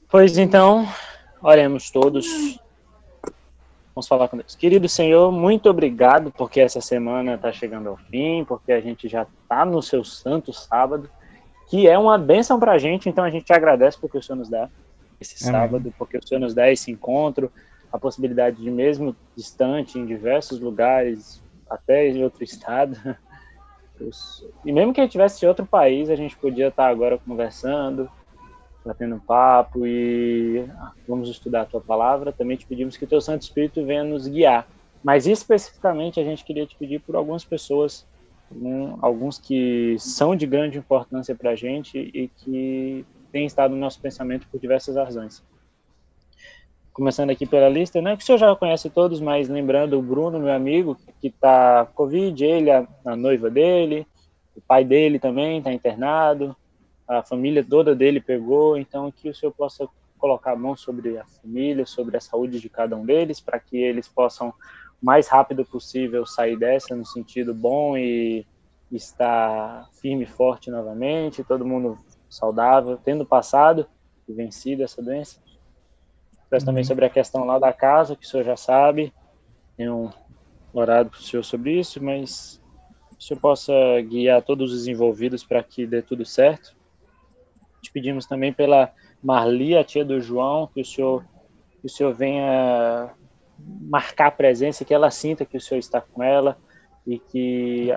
Pois então, oremos todos. Vamos falar com Deus. Querido Senhor, muito obrigado porque essa semana está chegando ao fim, porque a gente já está no seu santo sábado, que é uma bênção para a gente, então a gente te agradece porque o Senhor nos dá esse Amém. sábado, porque o Senhor nos dá esse encontro, a possibilidade de mesmo distante, em diversos lugares, até em outro estado, e mesmo que a gente estivesse em outro país, a gente podia estar agora conversando, batendo um papo e vamos estudar a tua palavra. Também te pedimos que o teu Santo Espírito venha nos guiar. Mas especificamente a gente queria te pedir por algumas pessoas, alguns que são de grande importância para a gente e que têm estado no nosso pensamento por diversas razões. Começando aqui pela lista, né, que o senhor já conhece todos, mas lembrando o Bruno, meu amigo, que está com Covid, ele, a noiva dele, o pai dele também está internado, a família toda dele pegou, então que o senhor possa colocar a mão sobre a família, sobre a saúde de cada um deles, para que eles possam, o mais rápido possível, sair dessa no sentido bom e estar firme e forte novamente, todo mundo saudável, tendo passado e vencido essa doença. Peço também Amém. sobre a questão lá da casa, que o senhor já sabe, tenho orado para o senhor sobre isso, mas que o senhor possa guiar todos os envolvidos para que dê tudo certo. Te pedimos também pela Marli, a tia do João, que o senhor venha marcar a presença, que ela sinta que o senhor está com ela, e que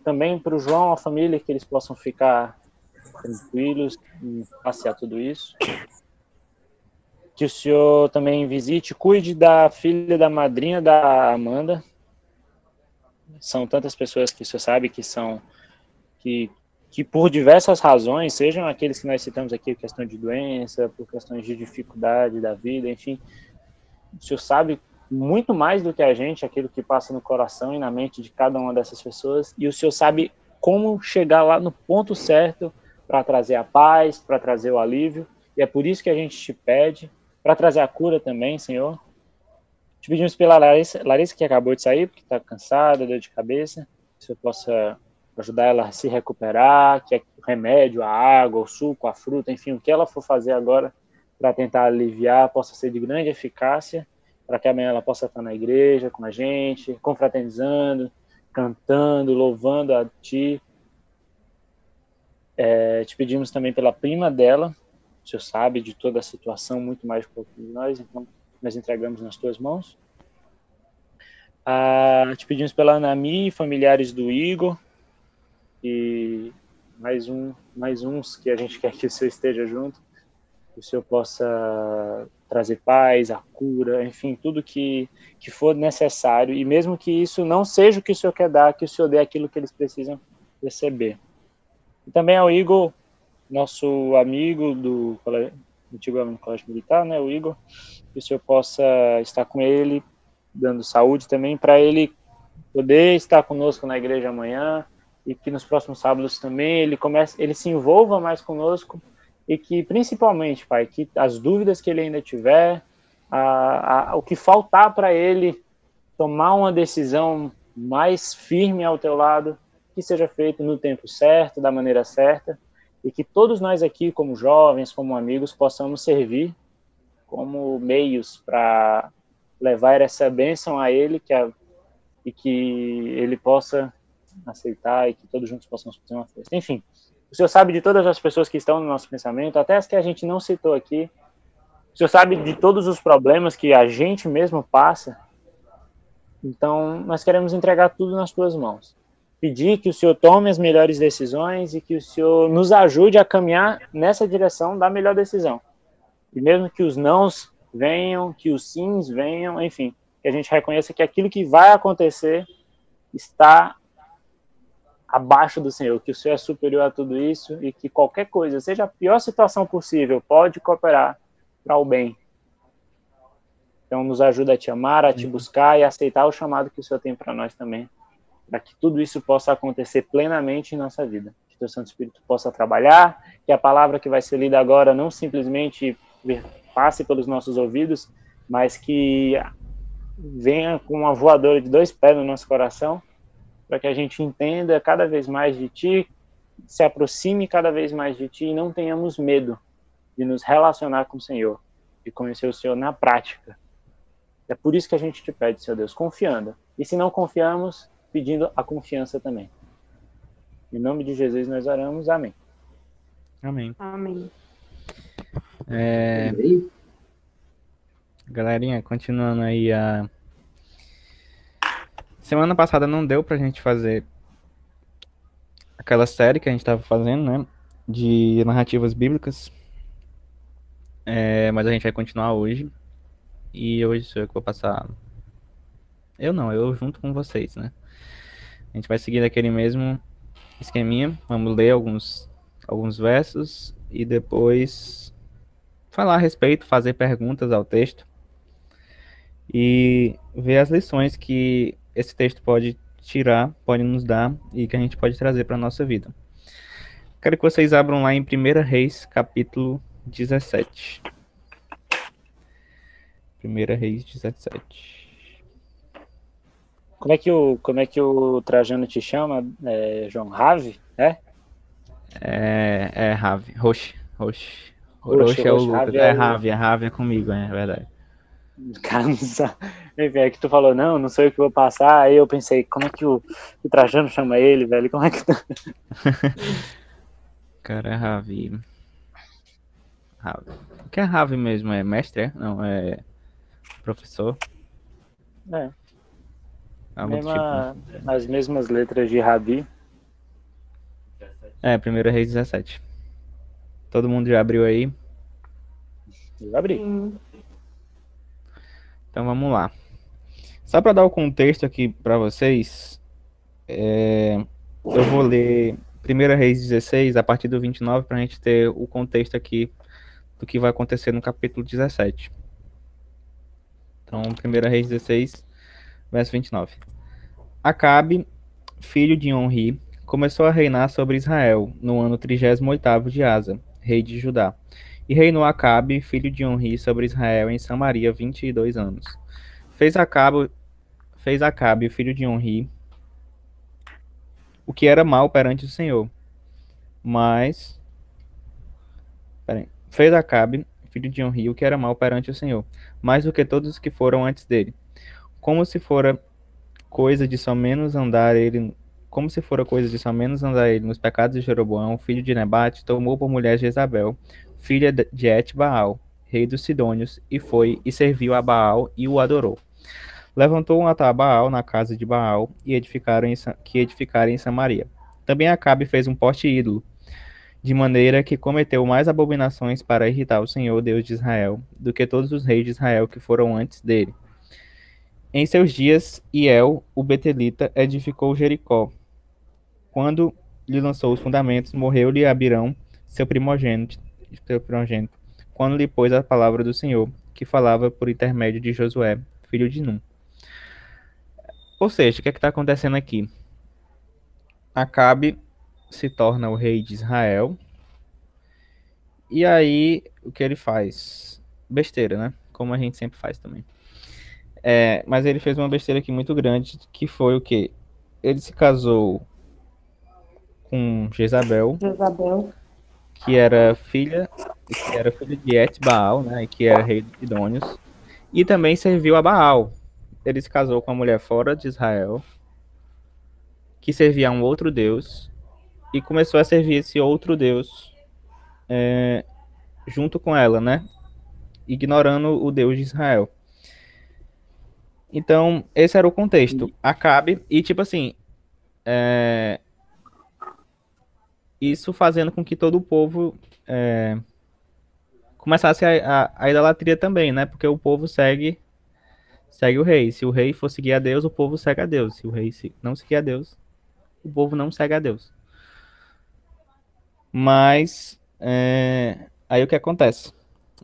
também para o João, a família, que eles possam ficar tranquilos em passear tudo isso. Que o senhor também visite, cuide da filha da madrinha da Amanda. São tantas pessoas que o senhor sabe que são que, que por diversas razões, sejam aqueles que nós citamos aqui, questão de doença, por questões de dificuldade da vida, enfim, o senhor sabe muito mais do que a gente aquilo que passa no coração e na mente de cada uma dessas pessoas, e o senhor sabe como chegar lá no ponto certo para trazer a paz, para trazer o alívio, e é por isso que a gente te pede, para trazer a cura também, Senhor. Te pedimos pela Larissa que acabou de sair, porque está cansada, dor de cabeça, que o senhor possa ajudar ela a se recuperar, que o remédio, a água, o suco, a fruta, enfim, o que ela for fazer agora para tentar aliviar possa ser de grande eficácia, para que amanhã ela possa estar na igreja com a gente, confraternizando, cantando, louvando a Ti. Te pedimos também pela prima dela, o senhor sabe de toda a situação muito mais do que nós, então nós entregamos nas Tuas mãos. Te pedimos pela Nami, familiares do Igor, e mais uns que a gente quer que o Senhor esteja junto, que o Senhor possa trazer paz, a cura, enfim, tudo que for necessário, e mesmo que isso não seja o que o Senhor quer dar, que o Senhor dê aquilo que eles precisam receber. E também ao Igor, nosso amigo do antigo aluno do Colégio Militar, né, o Igor, que o Senhor possa estar com ele, dando saúde também, para ele poder estar conosco na igreja amanhã, e que nos próximos sábados também ele se envolva mais conosco, e que principalmente, Pai, que as dúvidas que ele ainda tiver, o que faltar para ele tomar uma decisão mais firme ao teu lado, que seja feito no tempo certo, da maneira certa, e que todos nós aqui, como jovens, como amigos, possamos servir como meios para levar essa bênção a ele, e que ele possa aceitar e que todos juntos possamos fazer uma festa. Enfim, o Senhor sabe de todas as pessoas que estão no nosso pensamento, até as que a gente não citou aqui. O Senhor sabe de todos os problemas que a gente mesmo passa. Então, nós queremos entregar tudo nas tuas mãos. Pedir que o Senhor tome as melhores decisões e que o Senhor nos ajude a caminhar nessa direção da melhor decisão. E mesmo que os nãos venham, que os sims venham, enfim, que a gente reconheça que aquilo que vai acontecer está abaixo do Senhor, que o Senhor é superior a tudo isso e que qualquer coisa, seja a pior situação possível, pode cooperar para o bem. Então, nos ajuda a te amar, a te buscar e a aceitar o chamado que o Senhor tem para nós também, para que tudo isso possa acontecer plenamente em nossa vida. Que o teu Santo Espírito possa trabalhar, que a palavra que vai ser lida agora não simplesmente passe pelos nossos ouvidos, mas que venha com uma voadora de 2 pés no nosso coração, para que a gente entenda cada vez mais de Ti, se aproxime cada vez mais de Ti e não tenhamos medo de nos relacionar com o Senhor, de conhecer o Senhor na prática. É por isso que a gente te pede, Senhor Deus, confiando. E se não confiamos, pedindo a confiança também. Em nome de Jesus nós oramos. Amém. Amém. Amém. Galerinha, continuando aí a... Semana passada não deu pra gente fazer aquela série que a gente tava fazendo, né? De narrativas bíblicas. Mas a gente vai continuar hoje. E hoje sou eu que vou passar... eu junto com vocês, né? A gente vai seguir daquele mesmo esqueminha. Vamos ler alguns versos e depois falar a respeito, fazer perguntas ao texto e ver as lições que esse texto pode tirar, pode nos dar e que a gente pode trazer para a nossa vida. Quero que vocês abram lá em 1 Reis, capítulo 17. 1 Reis 17. Como é que o Trajano te chama, João? Rave? É Rave. Roche é o Lucas. Rave é o... Rave é comigo, é verdade. Cara, não sabe. Enfim, é que tu falou, não sei o que eu vou passar. Aí eu pensei, como é que o Trajano chama ele, velho? Como é que... Cara, é Rave. O que é Rave mesmo? É mestre? É? Não, é professor? Algo do tipo, né? As mesmas letras de Rabi. 1 Reis 17. Todo mundo já abriu aí? Eu abri. Então vamos lá. Só para dar o contexto aqui para vocês, eu vou ler 1 Reis 16 a partir do 29 para a gente ter o contexto aqui do que vai acontecer no capítulo 17. Então, 1 Reis 16, verso 29. Acabe, filho de Onri, começou a reinar sobre Israel no ano 38º de Asa, rei de Judá. E reinou Acabe, filho de Onri, sobre Israel em Samaria 22 anos. Fez Acabe, filho de Onri, o que era mal perante o Senhor. Fez Acabe, filho de Onri, o que era mal perante o Senhor, mais do que todos os que foram antes dele. Como se fora coisa de só menos andar ele nos pecados de Jeroboão, filho de Nebate, tomou por mulher Jezabel, filha de Et-Baal, rei dos Sidônios, e foi e serviu a Baal e o adorou. Levantou um altar a Baal na casa de Baal que edificaram em Samaria. Também Acabe fez um poste ídolo, de maneira que cometeu mais abominações para irritar o Senhor, Deus de Israel, do que todos os reis de Israel que foram antes dele. Em seus dias, Hiel, o betelita, edificou Jericó. Quando lhe lançou os fundamentos, morreu-lhe Abirão, seu primogênito, quando lhe pôs a palavra do Senhor, que falava por intermédio de Josué, filho de Num. Ou seja, o que é que está acontecendo aqui? Acabe se torna o rei de Israel. E aí, o que ele faz? Besteira, né? Como a gente sempre faz também. Mas ele fez uma besteira aqui muito grande, que foi o quê? Ele se casou com Jezabel, que era filha de Et-Baal, né? Que era rei dos Sidônios. E também serviu a Baal. Ele se casou com uma mulher fora de Israel, que servia a um outro Deus, e começou a servir esse outro Deus junto com ela, né? Ignorando o Deus de Israel. Então, esse era o contexto. Acabe, e tipo assim, isso fazendo com que todo o povo começasse a idolatria também, né? Porque o povo segue o rei. Se o rei for seguir a Deus, o povo segue a Deus. Se o rei não seguir a Deus, o povo não segue a Deus. Mas, aí o que acontece?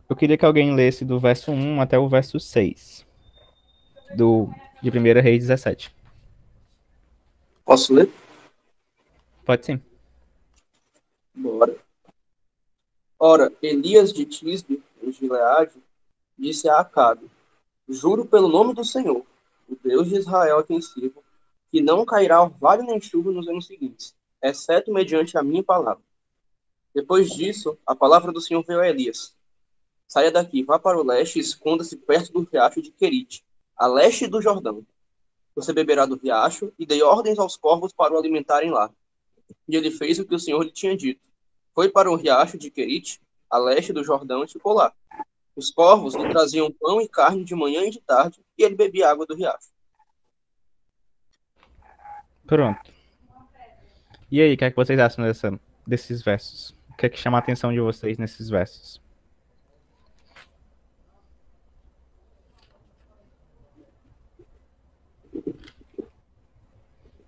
Eu queria que alguém lesse do verso 1 até o verso 6 de 1 Reis 17. Posso ler? Pode sim. Bora. Ora, Elias de Tisbe, em Gileade, disse a Acabe: Juro pelo nome do Senhor, o Deus de Israel a quem sirvo, que não cairá orvalho nem chuva nos anos seguintes, exceto mediante a minha palavra. Depois disso, a palavra do Senhor veio a Elias: saia daqui, vá para o leste e esconda-se perto do riacho de Querite, a leste do Jordão. Você beberá do riacho, e dei ordens aos corvos para o alimentarem lá. E ele fez o que o Senhor lhe tinha dito. Foi para o riacho de Querite, a leste do Jordão, e ficou lá. Os corvos lhe traziam pão e carne de manhã e de tarde, e ele bebia água do riacho. Pronto. E aí, o que é que vocês acham desses versos? O que é que chama a atenção de vocês nesses versos?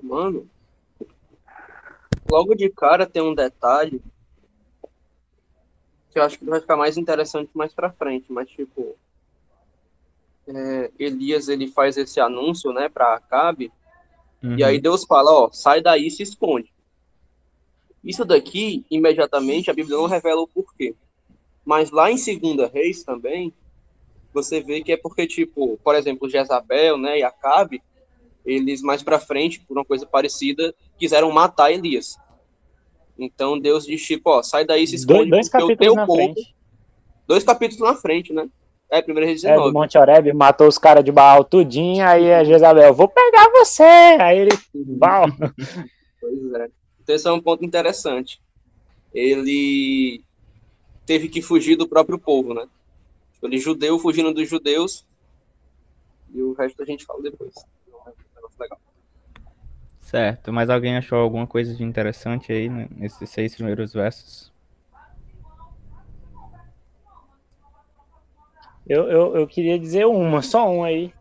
Mano, logo de cara tem um detalhe que eu acho que vai ficar mais interessante mais pra frente, mas tipo, Elias ele faz esse anúncio, né, para Acabe, e aí Uhum. Deus fala, ó, sai daí e se esconde. Isso daqui, imediatamente, a Bíblia não revela o porquê. Mas lá em Segunda Reis também, você vê que é porque, tipo, por exemplo, Jezabel, né, e Acabe, eles mais pra frente, por uma coisa parecida, quiseram matar Elias. Então Deus diz, tipo, ó, sai daí e se esconde, Dois porque o capítulos teu na povo, frente. 2 capítulos na frente, né? É, 1 Reis Do 19. Monte Oreb, matou os caras de Baal tudinho, aí a Jezabel, vou pegar você! Aí ele, Baal. Pois é. Então esse é um ponto interessante. Ele teve que fugir do próprio povo, né? Ele judeu fugindo dos judeus, e o resto a gente fala depois. Legal. Certo, mas alguém achou alguma coisa de interessante aí né, nesses 6 primeiros versos? Eu queria dizer só uma aí,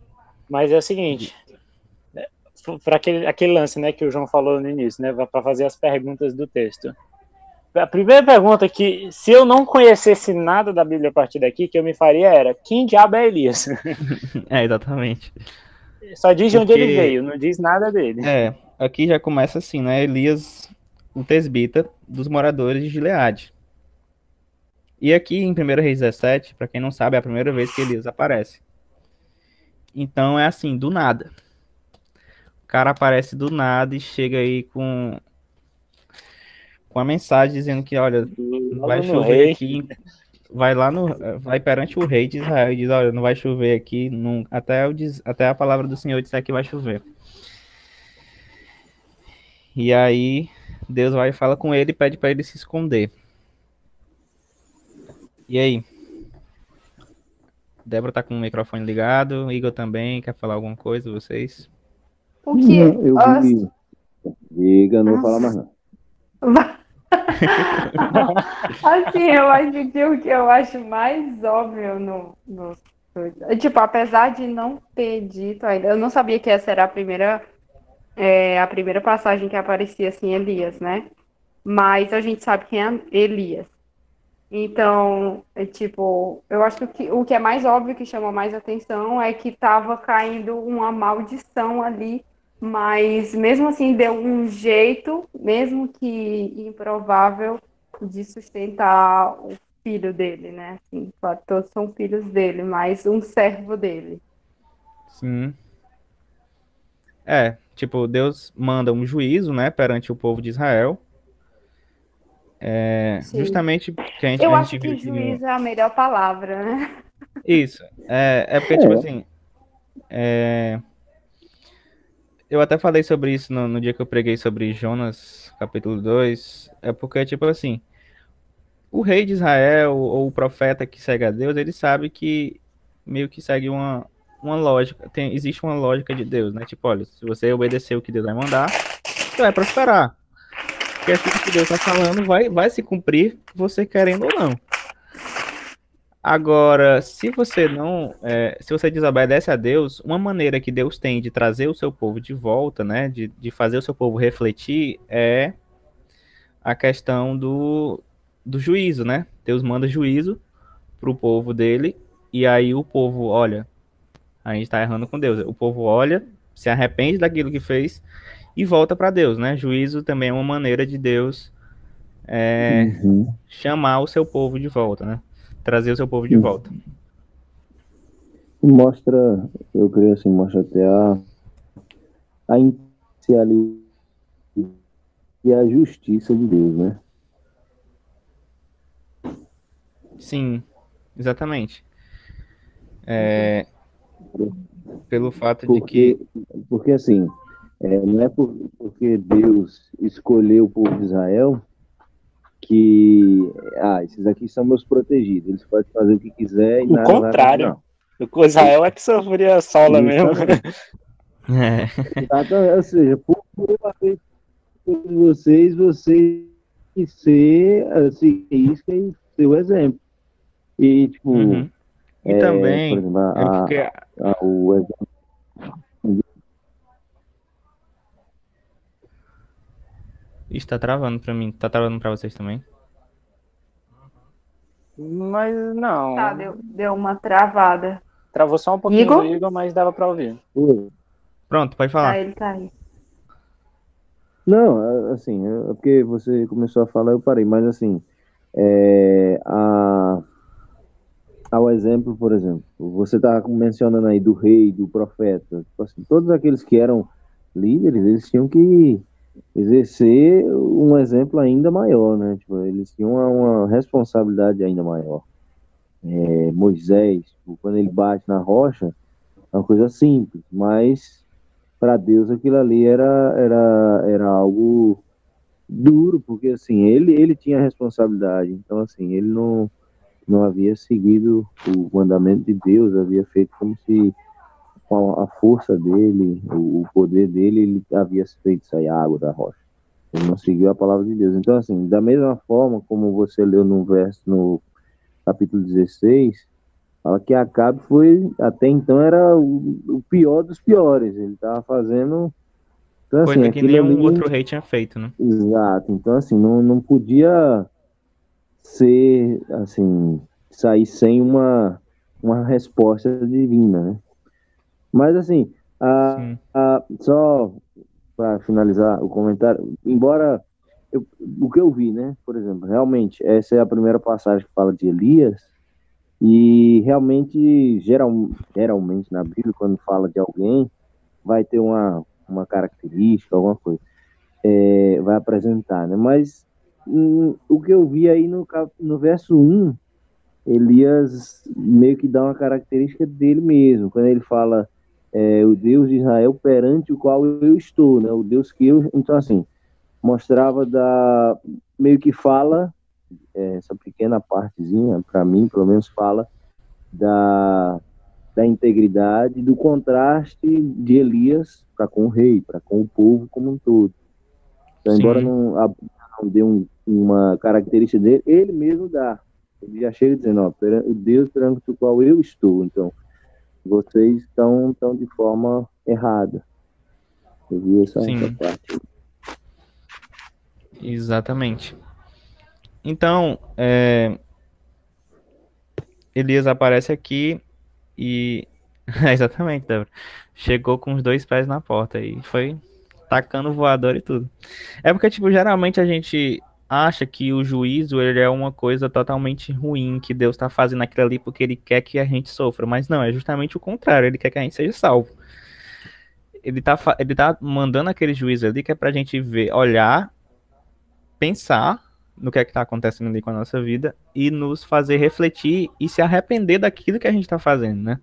mas é o seguinte, para aquele lance, né, que o João falou no início, né, para fazer as perguntas do texto. A primeira pergunta que, se eu não conhecesse nada da Bíblia a partir daqui, que eu me faria era, quem diabo é Elias? É, exatamente. Só diz de onde ele Porque, veio, não diz nada dele. aqui já começa assim, né? Elias, o tesbita dos moradores de Gileade. E aqui em 1 Reis 17, pra quem não sabe, é a primeira vez que Elias aparece. Então é assim, do nada. O cara aparece do nada e chega aí com a mensagem dizendo que, olha, não vai Logo no chover rei. aqui, vai perante o rei de Israel e diz, olha, não vai chover aqui até a palavra do Senhor disser que vai chover. E aí Deus vai e fala com ele e pede para ele se esconder. E aí? Débora tá com o microfone ligado, Igor também, quer falar alguma coisa, vocês? O que. Eu vi. Diga, não vou falar mais não. Assim, eu acho que o que eu acho mais óbvio tipo, apesar de não ter dito ainda, eu não sabia que essa era a primeira passagem que aparecia assim, Elias, né? Mas a gente sabe quem é Elias. Então, tipo, eu acho que o que é mais óbvio, que chama mais atenção, é que estava caindo uma maldição ali, mas mesmo assim deu um jeito, mesmo que improvável, de sustentar o filho dele, né? Assim, claro, todos são filhos dele, mas um servo dele. Sim. Tipo, Deus manda um juízo, né, perante o povo de Israel. Sim. Justamente que a Eu gente acho viu que aqui no. juízo é a melhor palavra, né? Isso. É porque, tipo É, assim, eu até falei sobre isso no dia que eu preguei sobre Jonas, capítulo 2. É porque, tipo assim, o rei de Israel, ou o profeta que segue a Deus, ele sabe que meio que segue uma lógica. Existe uma lógica de Deus, né? Tipo, olha, se você obedecer o que Deus vai mandar, você vai prosperar. Porque aquilo que Deus está falando vai se cumprir, você querendo ou não. Agora, se você não, se você desobedece a Deus, uma maneira que Deus tem de trazer o seu povo de volta, né, de fazer o seu povo refletir, é a questão do juízo, né? Deus manda juízo para o povo dele, e aí o povo olha, a gente está errando com Deus. O povo olha, se arrepende daquilo que fez e volta para Deus, né? Juízo também é uma maneira de Deus uhum. chamar o seu povo de volta, né? Trazer o seu povo de volta. Mostra, eu creio assim, mostra até a imparcialidade e a justiça de Deus, né? Sim, exatamente. É, pelo fato de que. Porque, porque assim, não é porque Deus escolheu o povo de Israel que, esses aqui são meus protegidos, eles podem fazer o que quiser e O nada vai acontecer. contrário. Não. O Israel é que sofria sola mesmo. Justamente. É, Exatamente. Ou seja, por uma vez por vocês que ser assim, isca e ser o exemplo. E, tipo, uhum. E por também exemplo, é porque o exemplo. está travando pra mim. Tá travando pra vocês também? Mas Tá, não. deu uma travada. Travou só um pouquinho do Igor? Igor, mas dava pra ouvir. Pronto, pode Ah, falar. ele tá aí. Não, assim, é porque você começou a falar, eu parei, mas assim, é, a, ao exemplo, por exemplo, você está mencionando aí do rei, do profeta, tipo assim, todos aqueles que eram líderes, eles tinham que exercer um exemplo ainda maior, né? Tipo, eles tinham uma responsabilidade ainda maior. Moisés, tipo, quando ele bate na rocha, é uma coisa simples, mas para Deus aquilo ali era algo duro, porque assim, ele tinha a responsabilidade, então assim, ele não havia seguido o mandamento de Deus, havia feito como se com a força dele, o poder dele, ele havia feito sair água da rocha. Ele não seguiu a palavra de Deus. Então, assim, da mesma forma como você leu no verso, no capítulo 16, fala que Acabe foi, até então, era o pior dos piores. Ele estava fazendo. Então, assim, Coisa que aquilo nenhum ali. outro rei tinha feito, né? Exato. Então, assim, não podia ser, assim, sair sem uma resposta divina, né? Mas, assim, Sim. só para finalizar o comentário, embora o que eu vi, né? Por exemplo, realmente, essa é a primeira passagem que fala de Elias, e realmente, geralmente na Bíblia, quando fala de alguém, vai ter uma característica, alguma coisa, vai apresentar, né? Mas o que eu vi aí no verso 1, Elias meio que dá uma característica dele mesmo, quando ele fala o Deus de Israel perante o qual eu estou, né? O Deus que eu. Então, assim, mostrava meio que fala, essa pequena partezinha, para mim, pelo menos, fala da, da integridade, do contraste de Elias para com o rei, para com o povo como um todo. Então, embora Sim. não dê uma característica dele, ele mesmo dá. Ele já chega dizendo, ó, o Deus perante o qual eu estou. Então, vocês estão de forma errada. Eu vi essa Sim. parte. Exatamente. Então, Elias aparece aqui e. Exatamente, Débora. Chegou com os dois pés na porta e foi tacando voador e tudo. É porque, tipo, geralmente a gente acha que o juízo ele é uma coisa totalmente ruim, que Deus tá fazendo aquilo ali porque ele quer que a gente sofra. Mas não, é justamente o contrário, ele quer que a gente seja salvo. Ele tá mandando aquele juízo ali que é pra gente ver, olhar, pensar no que é que tá acontecendo ali com a nossa vida e nos fazer refletir e se arrepender daquilo que a gente tá fazendo, né?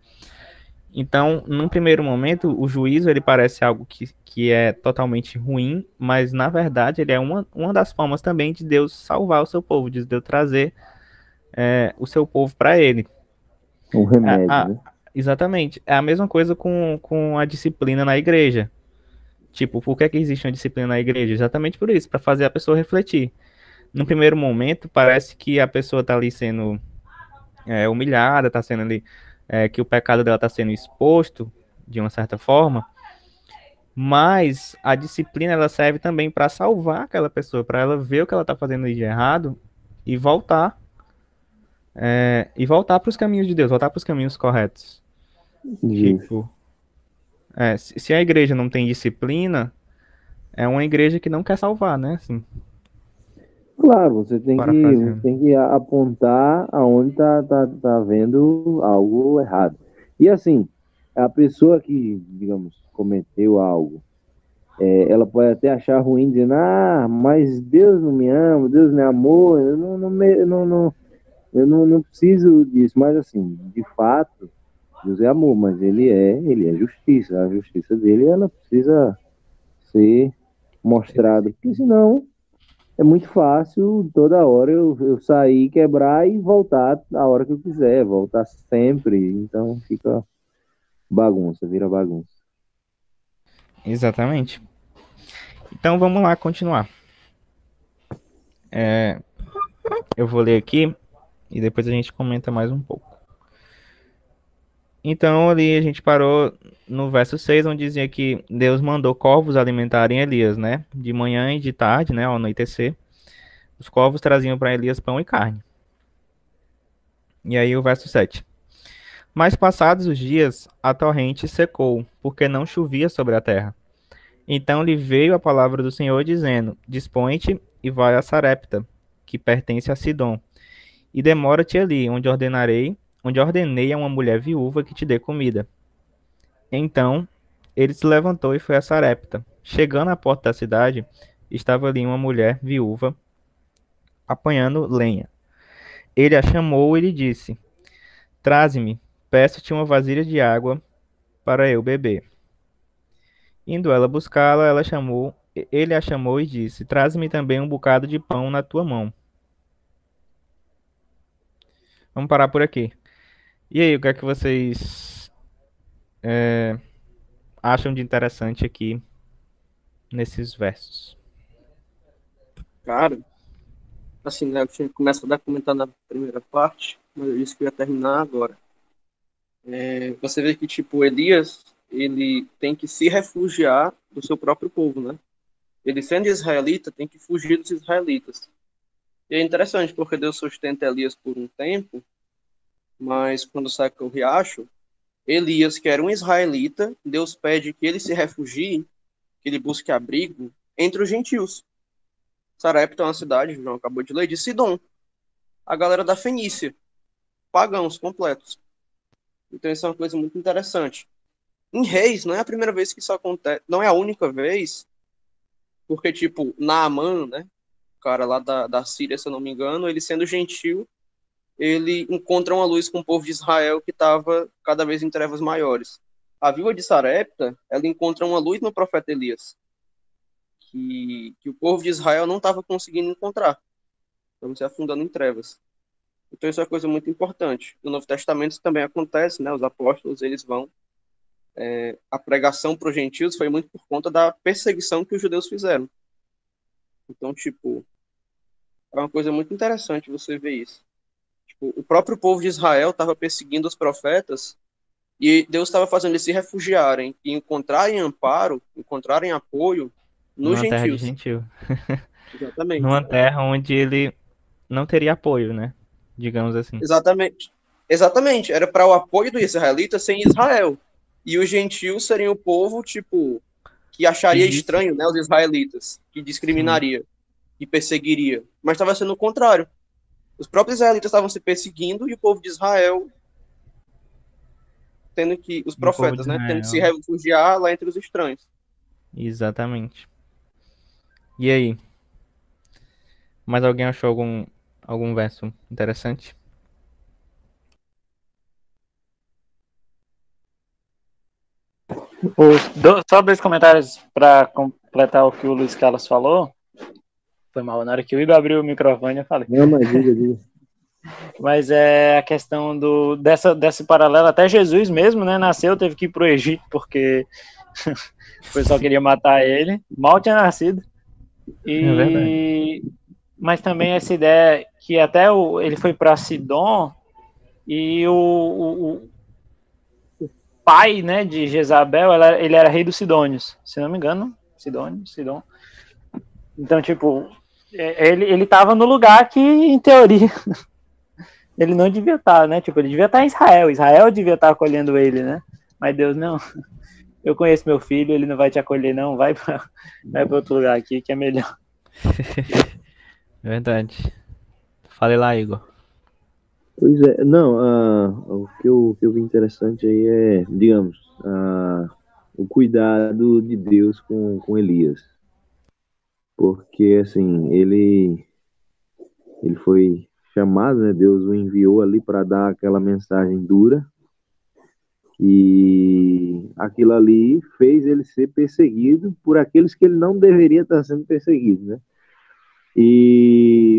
Então, num primeiro momento, o juízo ele parece algo que é totalmente ruim, mas na verdade ele é uma das formas também de Deus salvar o seu povo, de Deus trazer o seu povo para ele. Um A- remédio, a- né? exatamente. É a mesma coisa com a disciplina na igreja. Tipo, por que que existe uma disciplina na igreja? Exatamente por isso, para fazer a pessoa refletir. No primeiro momento, parece que a pessoa está ali sendo humilhada, está sendo ali, que o pecado dela está sendo exposto de uma certa forma. Mas a disciplina ela serve também para salvar aquela pessoa, para ela ver o que ela está fazendo de errado e voltar para os caminhos de Deus, voltar para os caminhos corretos. Justo. Tipo, se a igreja não tem disciplina, é uma igreja que não quer salvar, né? Assim, Claro, você parafraseando. tem que apontar aonde tá vendo algo errado. E assim, a pessoa que, digamos, cometeu algo, ela pode até achar ruim, dizendo, mas Deus não me ama, Deus não é amor, eu não Eu não preciso disso, mas assim, de fato, Deus é amor, mas ele é justiça. A justiça dele, ela precisa ser mostrada, porque senão é muito fácil toda hora eu sair, quebrar e voltar a hora que eu quiser, voltar sempre. Então fica bagunça, vira bagunça. Exatamente. Então vamos lá continuar. Eu vou ler aqui e depois a gente comenta mais um pouco. Então ali a gente parou no verso 6, onde dizia que Deus mandou corvos alimentarem Elias, né? De manhã e de tarde, né? Ao anoitecer. Os corvos traziam para Elias pão e carne. E aí o verso 7. Mas passados os dias, a torrente secou, porque não chovia sobre a terra. Então lhe veio a palavra do Senhor dizendo: Dispõe-te e vai a Sarepta, que pertence a Sidom, e demora-te ali, onde ordenei a uma mulher viúva que te dê comida. Então ele se levantou e foi a Sarepta. Chegando à porta da cidade, estava ali uma mulher viúva apanhando lenha. Ele a chamou e lhe disse: Traze-me, peço-te uma vasilha de água para eu beber. Indo ela buscá-la, ele a chamou e disse: Traze-me também um bocado de pão na tua mão. Vamos parar por aqui. E aí, o que é que vocês acham de interessante aqui nesses versos? Cara, assim, né, eu tinha começado a comentar na primeira parte, mas eu disse que eu ia terminar agora. Você vê que, tipo, Elias, ele tem que se refugiar do seu próprio povo, né? Ele, sendo israelita, tem que fugir dos israelitas. E é interessante, porque Deus sustenta Elias por um tempo, mas quando seca o riacho, Elias, que era um israelita, Deus pede que ele se refugie, que ele busque abrigo entre os gentios. Sarepta é uma cidade, João acabou de ler, de Sidom, a galera da Fenícia, pagãos completos. Então isso é uma coisa muito interessante. Em Reis, não é a primeira vez que isso acontece, não é a única vez, porque, tipo, Naamã, né, o cara lá da Síria, se eu não me engano, ele sendo gentil, ele encontra uma luz com o povo de Israel que estava cada vez em trevas maiores. A viúva de Sarepta, ela encontra uma luz no profeta Elias, que o povo de Israel não estava conseguindo encontrar, estava se afundando em trevas. Então isso é uma coisa muito importante. No Novo Testamento isso também acontece, né? Os apóstolos, eles vão. A pregação para os gentios foi muito por conta da perseguição que os judeus fizeram. Então, tipo, é uma coisa muito interessante você ver isso. Tipo, o próprio povo de Israel estava perseguindo os profetas e Deus estava fazendo eles se refugiarem e encontrarem amparo, encontrarem apoio nos Numa terra de gentios. gentil. Exatamente. Numa terra onde ele não teria apoio, né? Digamos assim. Exatamente. Exatamente. Era para o apoio do israelita sem Israel. E os gentios seriam o povo, tipo, que Que acharia disse, estranho, né, os israelitas, que sim, discriminaria, que perseguiria. Mas estava sendo o contrário. Os próprios israelitas estavam se perseguindo e o povo de Israel tendo que, os e o povo de profetas, né, tendo que se Israel. refugiar lá entre os estranhos. Exatamente. E aí? Mais alguém achou algum verso interessante? Só dois comentários para completar o que o Luiz Carlos falou. Foi mal, na hora que o Igor abriu o microfone eu falei. Não, mas diga. Mas é a questão desse paralelo, até Jesus mesmo, né, nasceu, teve que ir pro Egito, porque o pessoal queria matar ele, mal tinha nascido. É verdade. Mas também essa ideia que até ele foi para Sidom e o pai, né, de Jezabel, ele era rei dos Sidônios, se não me engano, Sidom. Então, tipo, ele tava no lugar que, em teoria, ele não devia estar, né? Tipo, ele devia estar em Israel. Israel devia estar acolhendo ele, né? Mas Deus, não. Eu conheço meu filho, ele não vai te acolher, não. Vai para outro lugar aqui que é melhor. Verdade. Fale lá, Igor. Pois é, não, o que eu vi interessante aí é, digamos, o cuidado de Deus com Elias. Porque, assim, ele foi chamado, né? Deus o enviou ali para dar aquela mensagem dura. E aquilo ali fez ele ser perseguido por aqueles que ele não deveria estar sendo perseguido, né?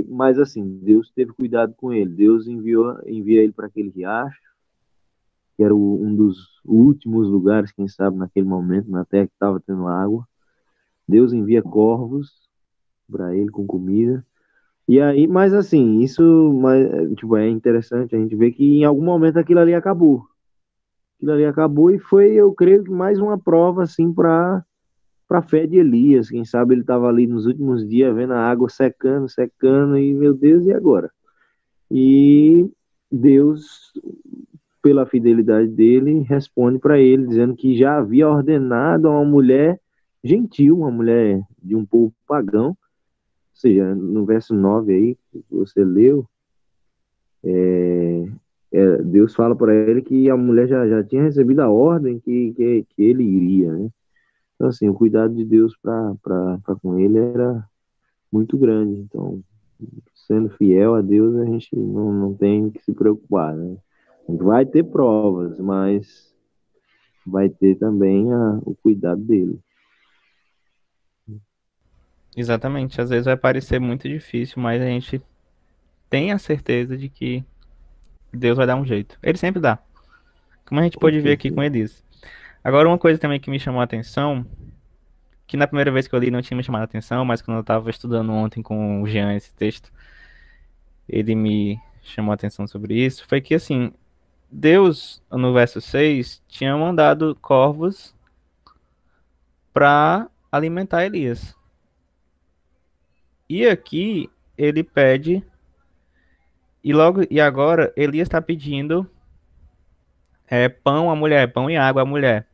Mas assim, Deus teve cuidado com ele. Deus envia ele para aquele riacho, que era um dos últimos lugares, quem sabe, naquele momento, na terra que estava tendo água. Deus envia corvos para ele com comida. E aí, mas assim, tipo, é interessante a gente ver que em algum momento aquilo ali acabou. Aquilo ali acabou e foi, eu creio, que mais uma prova assim para a fé de Elias. Quem sabe ele estava ali nos últimos dias vendo a água secando, secando, e meu Deus, e agora? E Deus, pela fidelidade dele, responde para ele, dizendo que já havia ordenado a uma mulher gentil, uma mulher de um povo pagão, ou seja, no verso 9 aí, que você leu, Deus fala para ele que a mulher já tinha recebido a ordem que ele iria, né? Então, assim, o cuidado de Deus para com ele era muito grande. Então, sendo fiel a Deus, a gente não tem que se preocupar, né? Vai ter provas, mas vai ter também o cuidado dele. Exatamente. Às vezes vai parecer muito difícil, mas a gente tem a certeza de que Deus vai dar um jeito. Ele sempre dá. Como a gente pode ver aqui com Elias. Agora, uma coisa também que me chamou a atenção, que na primeira vez que eu li não tinha me chamado a atenção, mas quando eu estava estudando ontem com o Jean esse texto, ele me chamou a atenção sobre isso, foi que assim, Deus, no verso 6, tinha mandado corvos para alimentar Elias. E aqui ele pede, e agora Elias está pedindo pão à mulher, pão e água à mulher.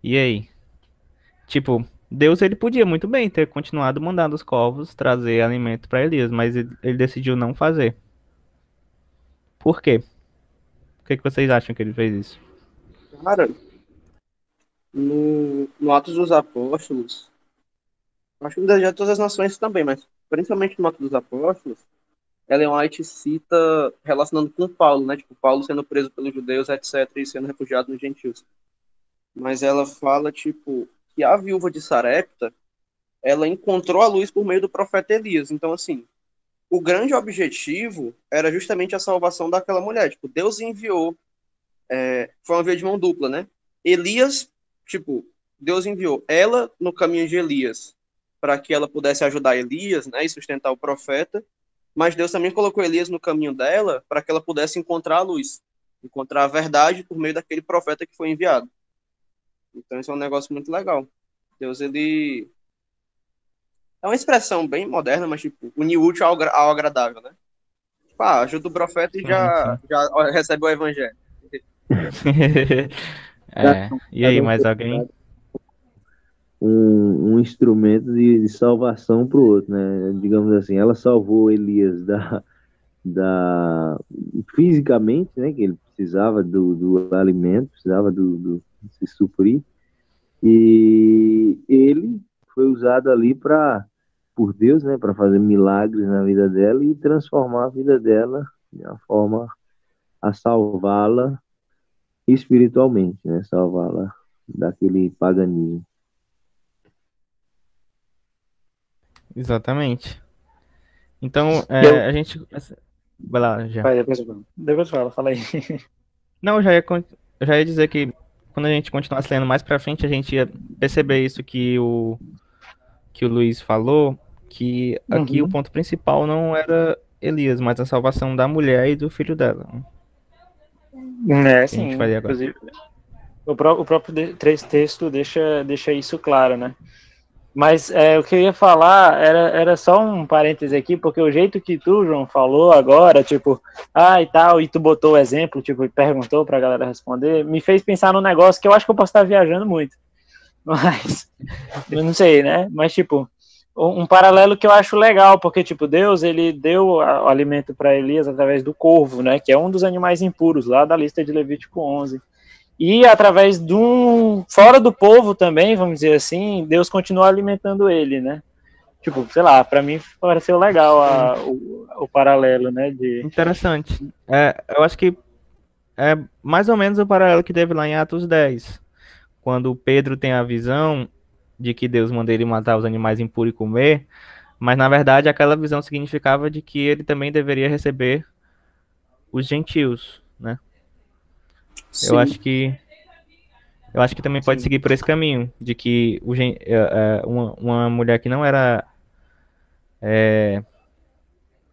E aí? Tipo, Deus ele podia muito bem ter continuado mandando os corvos trazer alimento para Elias, mas ele decidiu não fazer. Por quê? Por que vocês acham que ele fez isso? Cara, no Atos dos Apóstolos, acho que já todas as nações também, mas principalmente no Atos dos Apóstolos, Ellen White cita relacionando com Paulo, né? Tipo, Paulo sendo preso pelos judeus, etc., e sendo refugiado nos gentios. Mas ela fala, tipo, que a viúva de Sarepta, ela encontrou a luz por meio do profeta Elias. Então, assim, o grande objetivo era justamente a salvação daquela mulher. Tipo, Deus enviou, foi uma via de mão dupla, né? Elias, tipo, Deus enviou ela no caminho de Elias para que ela pudesse ajudar Elias, né, e sustentar o profeta, mas Deus também colocou Elias no caminho dela para que ela pudesse encontrar a luz, encontrar a verdade por meio daquele profeta que foi enviado. Então, isso é um negócio muito legal. Deus, ele... É uma expressão bem moderna, mas, tipo, unir útil ao agradável, né? Tipo, ajuda o profeta e já recebe o evangelho. E aí, mais alguém? Um instrumento de salvação para o outro, né? Digamos assim, ela salvou Elias fisicamente, né? Que ele precisava do alimento, precisava de se suprir, e ele foi usado ali por Deus, né? Para fazer milagres na vida dela e transformar a vida dela de uma forma a salvá-la espiritualmente, né? Salvá-la daquele paganismo. Exatamente. Então, a gente... Vai lá, já. Vai, depois fala aí. Não, eu já ia dizer que quando a gente continuasse lendo mais pra frente, a gente ia perceber isso que o Luiz falou, que aqui o ponto principal não era Elias, mas a salvação da mulher e do filho dela. Sim, inclusive, o próprio texto deixa isso claro, né? Mas o que eu ia falar era só um parêntese aqui, porque o jeito que tu, João, falou agora, tipo, e tal, e tu botou o exemplo, tipo, e perguntou pra galera responder, me fez pensar num negócio que eu acho que eu posso estar viajando muito. Mas, eu não sei, né? Mas, tipo, um paralelo que eu acho legal, porque, tipo, Deus, ele deu o alimento para Elias através do corvo, né? Que é um dos animais impuros, lá da lista de Levítico 11. E através fora do povo também, vamos dizer assim, Deus continua alimentando ele, né? Tipo, sei lá, pra mim pareceu legal o paralelo, né? Interessante. Eu acho que é mais ou menos o paralelo que teve lá em Atos 10, quando Pedro tem a visão de que Deus manda ele matar os animais impuros e comer, mas na verdade aquela visão significava de que ele também deveria receber os gentios, né? Eu Sim. acho que também pode Sim. seguir por esse caminho, de que uma mulher que não era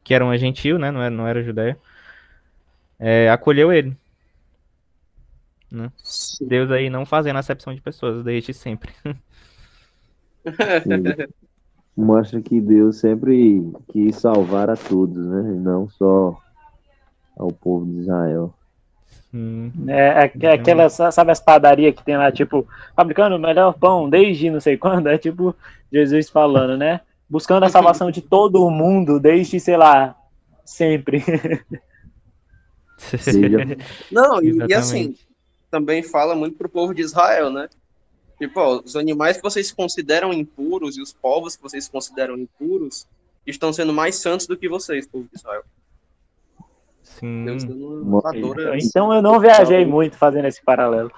que era uma gentil, né? Não era judeia, acolheu ele, né? Sim. Deus aí não fazendo acepção de pessoas, desde sempre. Sim. Mostra que Deus sempre quis salvar a todos, né? E não só ao povo de Israel. Aquela, sabe as padarias que tem lá, tipo, fabricando o melhor pão desde não sei quando? É tipo Jesus falando, né? Buscando a salvação de todo mundo desde, sei lá, sempre. Seja Não, e assim, Exatamente. também fala muito pro povo de Israel, né? Tipo, ó, os animais que vocês consideram impuros e os povos que vocês consideram impuros estão sendo mais santos do que vocês, povo de Israel. Deus Sim. dando uma Mostra- voadora. Então eu não viajei muito fazendo esse paralelo.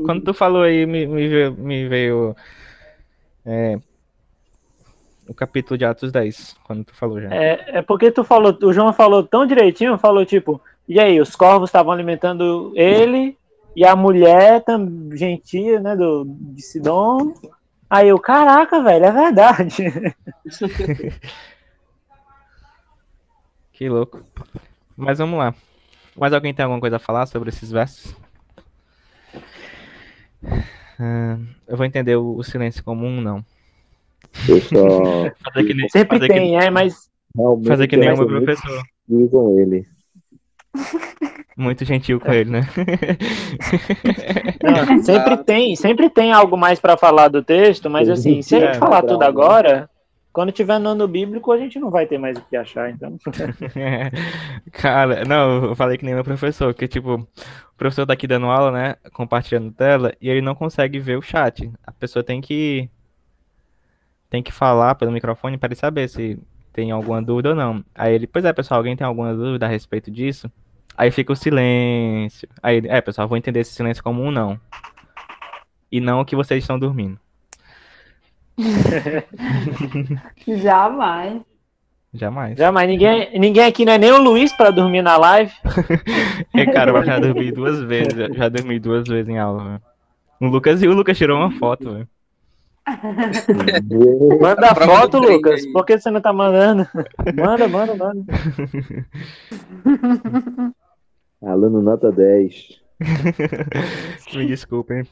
Quando tu falou aí, me veio o capítulo de Atos 10, quando tu falou já. É porque o João falou tão direitinho, falou tipo, e aí, os corvos estavam alimentando ele e a mulher gentia, né, de Sidom. Aí eu, caraca, velho, é verdade. Que louco. Mas vamos lá. Mais alguém tem alguma coisa a falar sobre esses versos? Eu vou entender o silêncio comum, não. Eu só Fazer que nem, Sempre fazer que, tem, mas realmente fazer que nem o meu eu sou muito professor. gentil com ele. Muito gentil com ele, né? não, sempre tem algo mais para falar do texto, mas assim, se a gente falar tudo agora, quando tiver no ano bíblico, a gente não vai ter mais o que achar, então. Cara, não, eu falei que nem meu professor, que tipo, o professor tá aqui dando aula, né, compartilhando tela, e ele não consegue ver o chat. A pessoa tem que falar pelo microfone para ele saber se tem alguma dúvida ou não. Aí ele, pois é, pessoal, alguém tem alguma dúvida a respeito disso? Aí fica o silêncio. Aí, pessoal, vou entender esse silêncio como um não. E não que vocês estão dormindo. Jamais. Jamais. Jamais, ninguém aqui não é nem o Luiz para dormir na live. Cara, eu já dormi 2 vezes. Já dormi 2 vezes em aula, velho. O Lucas tirou uma foto, velho. Manda a Prova foto, do crime Lucas. aí. Por que você não tá mandando? Manda. Aluno nota 10. Me desculpem.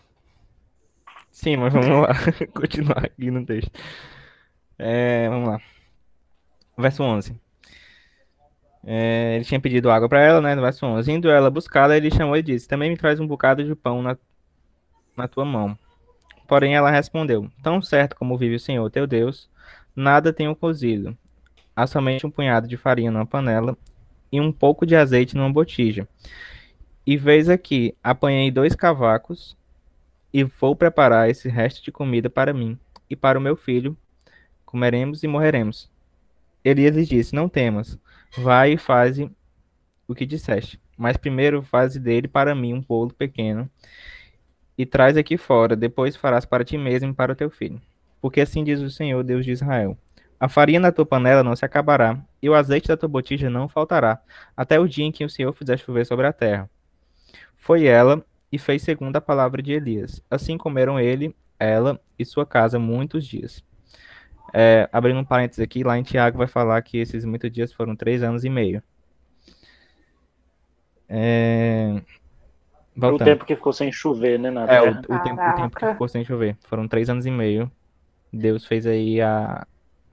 Sim, mas vamos lá. Continuar aqui no texto. Vamos lá. Verso 11. Ele tinha pedido água para ela, né? No verso 11. Indo ela buscá-la, ele chamou e disse: Também me traz um bocado de pão na tua mão. Porém, ela respondeu: Tão certo como vive o Senhor teu Deus, nada tenho cozido. Há somente um punhado de farinha numa panela e um pouco de azeite numa botija. E veis aqui, apanhei 2 cavacos e vou preparar esse resto de comida para mim e para o meu filho. Comeremos e morreremos. Elias lhe disse: Não temas, vai e faze o que disseste. Mas primeiro faze dele para mim um bolo pequeno e traz aqui fora. Depois farás para ti mesmo e para o teu filho. Porque assim diz o Senhor, Deus de Israel: A farinha da tua panela não se acabará, e o azeite da tua botija não faltará, até o dia em que o Senhor fizer chover sobre a terra. Foi ela e fez segundo a palavra de Elias. Assim comeram ele, ela e sua casa muitos dias. Abrindo um parênteses aqui, lá em Tiago vai falar que esses muitos dias foram 3 anos e meio. O Voltando. tempo que ficou sem chover, né, na terra. O tempo que ficou sem chover. Foram 3 anos e meio. Deus fez aí a